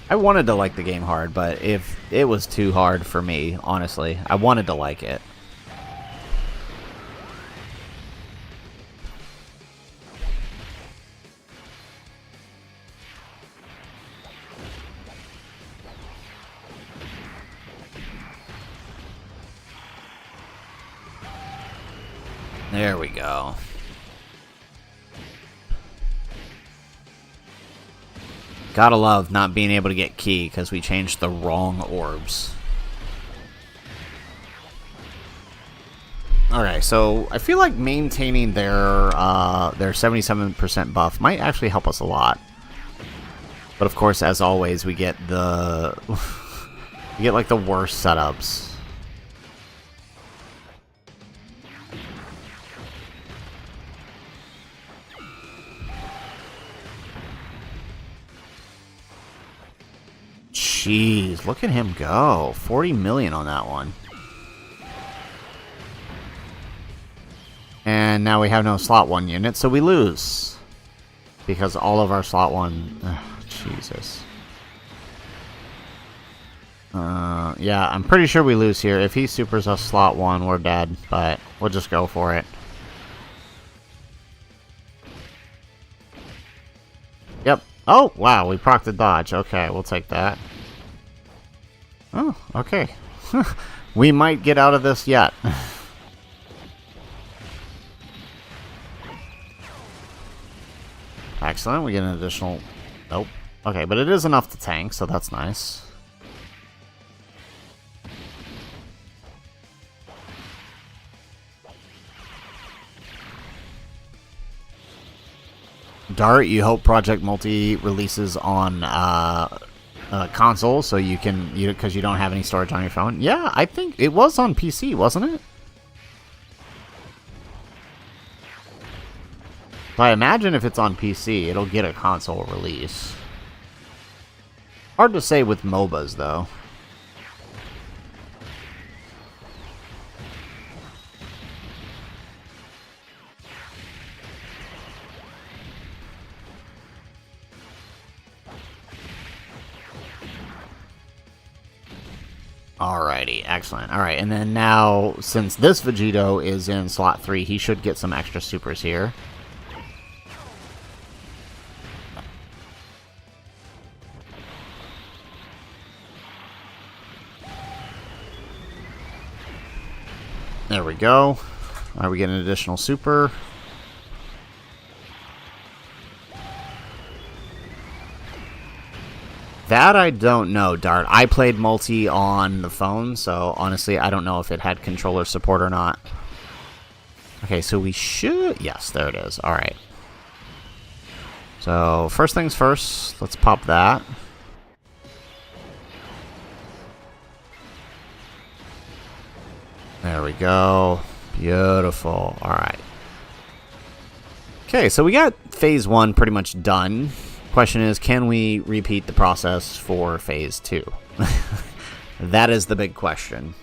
Speaker 1: I wanted to like the game hard, but if it was too hard for me, honestly, I wanted to like it. There we go. Gotta love not being able to get Ki because we changed the wrong orbs. Okay, so I feel like maintaining their 77% buff might actually help us a lot. But of course, as always, we get the we get like the worst setups. Jeez, look at him go. 40 million on that one. And now we have no slot 1 unit, so we lose. Because all of our slot 1... Ugh, Jesus. Yeah, I'm pretty sure we lose here. If he supers us slot 1, we're dead. But we'll just go for it. Yep. Oh, wow, we procced the dodge. Okay, we'll take that. Oh, okay. We might get out of this yet. Excellent, we get an additional... Nope. Okay, but it is enough to tank, so that's nice. Dart, you hope Project Multi releases on console, so you can, because you don't have any storage on your phone. Yeah, I think it was on PC, wasn't it? So I imagine if it's on PC, it'll get a console release. Hard to say with MOBAs, though. Alrighty, excellent. Alright, and then now, since this Vegito is in slot 3, he should get some extra supers here. There we go. Alright, we get an additional super. That I don't know, Dart. I played multi on the phone, so honestly, I don't know if it had controller support or not. Okay, so we should... Yes, there it is. Alright. So, first things first, let's pop that. There we go. Beautiful. Alright. Okay, so we got phase 1 pretty much done. Question is, can we repeat the process for phase 2? That is the big question.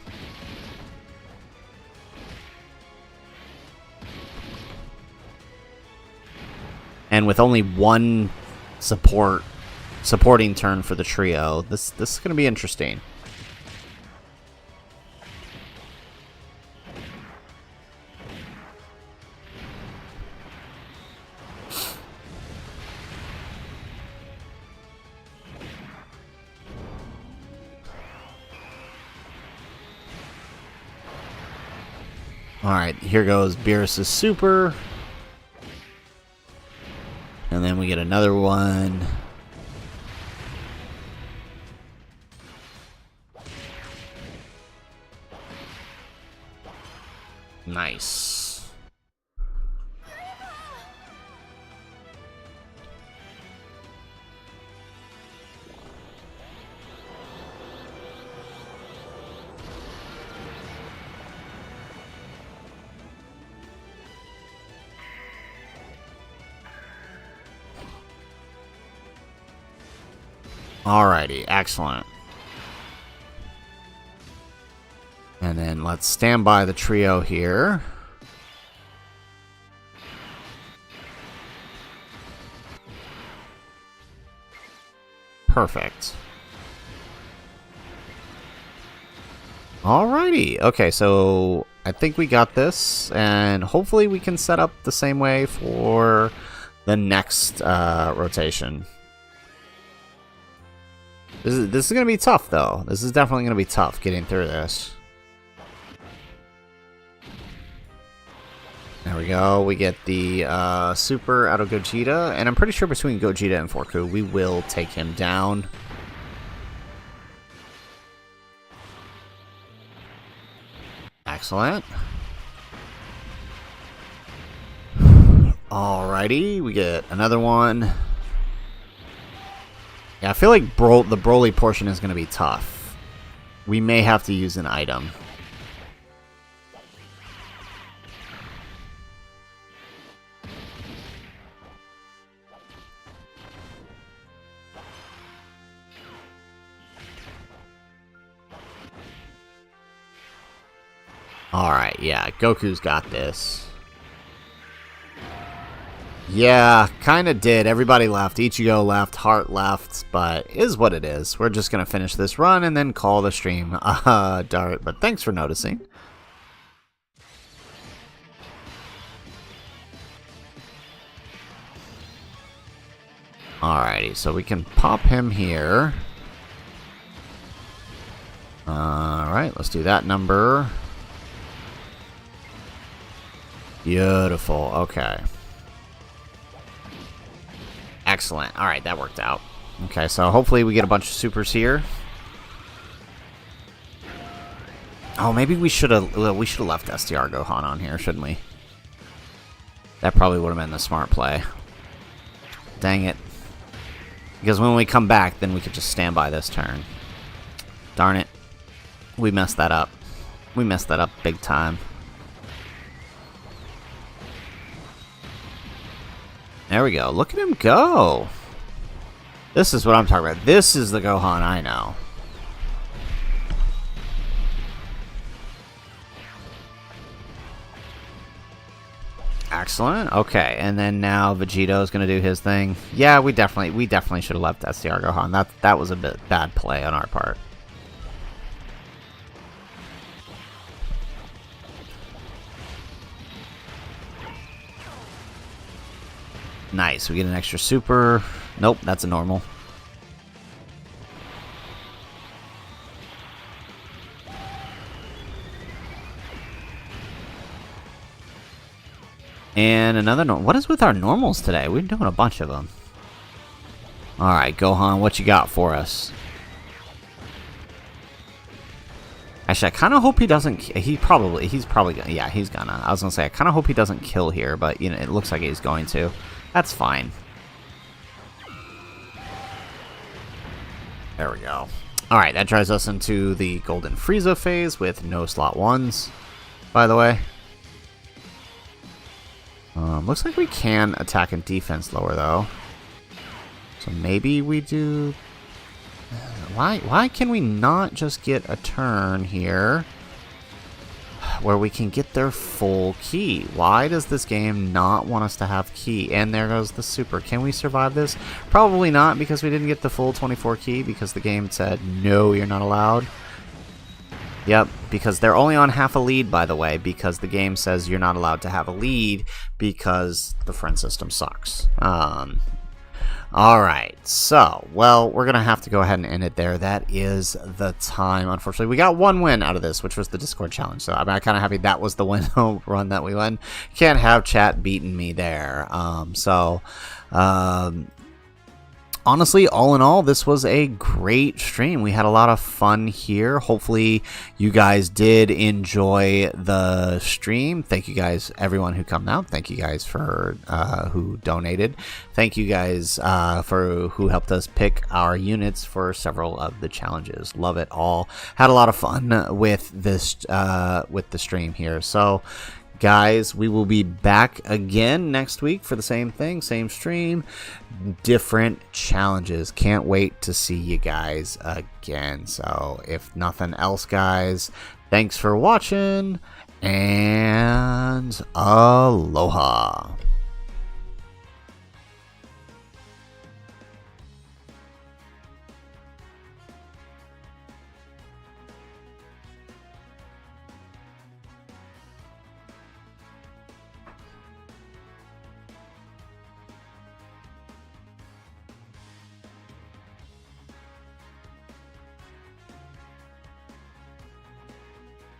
Speaker 1: And with only one supporting turn for the trio, this is going to be interesting. Alright, here goes Beerus' super. And then we get another one. Nice. Alrighty, excellent. And then let's stand by the trio here. Perfect. Alrighty, okay, so I think we got this, and hopefully we can set up the same way for the next rotation. This is going to be tough, though. This is definitely going to be tough getting through this. There we go. We get the super out of Gogeta. And I'm pretty sure between Gogeta and Forku, we will take him down. Excellent. Alrighty. We get another one. Yeah, I feel like the Broly portion is going to be tough. We may have to use an item. Alright, yeah, Goku's got this. Yeah, kind of did. Everybody left. Ichigo left. Heart left. But is what it is. We're just going to finish this run and then call the stream. Dart. But thanks for noticing. Alrighty, so we can pop him here. Alright, let's do that number. Beautiful. Okay. Excellent. Alright, that worked out. Okay, so hopefully we get a bunch of supers here. Oh, maybe we should have left SDR Gohan on here, shouldn't we? That probably would have been the smart play. Dang it. Because when we come back, then we could just stand by this turn. Darn it. We messed that up. We messed that up big time. There we go. Look at him go. This is what I'm talking about. This is the Gohan I know. Excellent. Okay, and then now Vegito's gonna do his thing. Yeah, we definitely should have left SDR Gohan. That was a bit bad play on our part. Nice. We get an extra super. Nope, that's a normal. And another normal. What is with our normals today? We're doing a bunch of them. Alright, Gohan, what you got for us? Actually, I kind of hope he doesn't... He's probably gonna... Yeah, he's gonna. I was gonna say, I kind of hope he doesn't kill here, but, you know, it looks like he's going to. That's fine. There we go. Alright, that drives us into the Golden Frieza phase with no slot 1s, by the way. Looks like we can attack and defense lower, though. So maybe we do... Why can we not just get a turn here where we can get their full ki? Why does this game not want us to have ki? And there goes the super. Can we survive this? Probably not, because we didn't get the full 24 ki, because the game said, no, you're not allowed. Yep, because they're only on half a lead, by the way, because the game says you're not allowed to have a lead because the friend system sucks. Alright, so, well, we're going to have to go ahead and end it there. That is the time, unfortunately. We got one win out of this, which was the Discord challenge, so I'm kind of happy that was the win run that we won. Can't have chat beating me there. Honestly, all in all, this was a great stream. We had a lot of fun here. Hopefully, you guys did enjoy the stream. Thank you guys, everyone who come out. Thank you guys for who donated. Thank you guys for who helped us pick our units for several of the challenges. Love it all. Had a lot of fun with this with the stream here. So, guys, we will be back again next week for the same thing, same stream, different challenges. Can't wait to see you guys again. So, if nothing else, guys, thanks for watching, and aloha.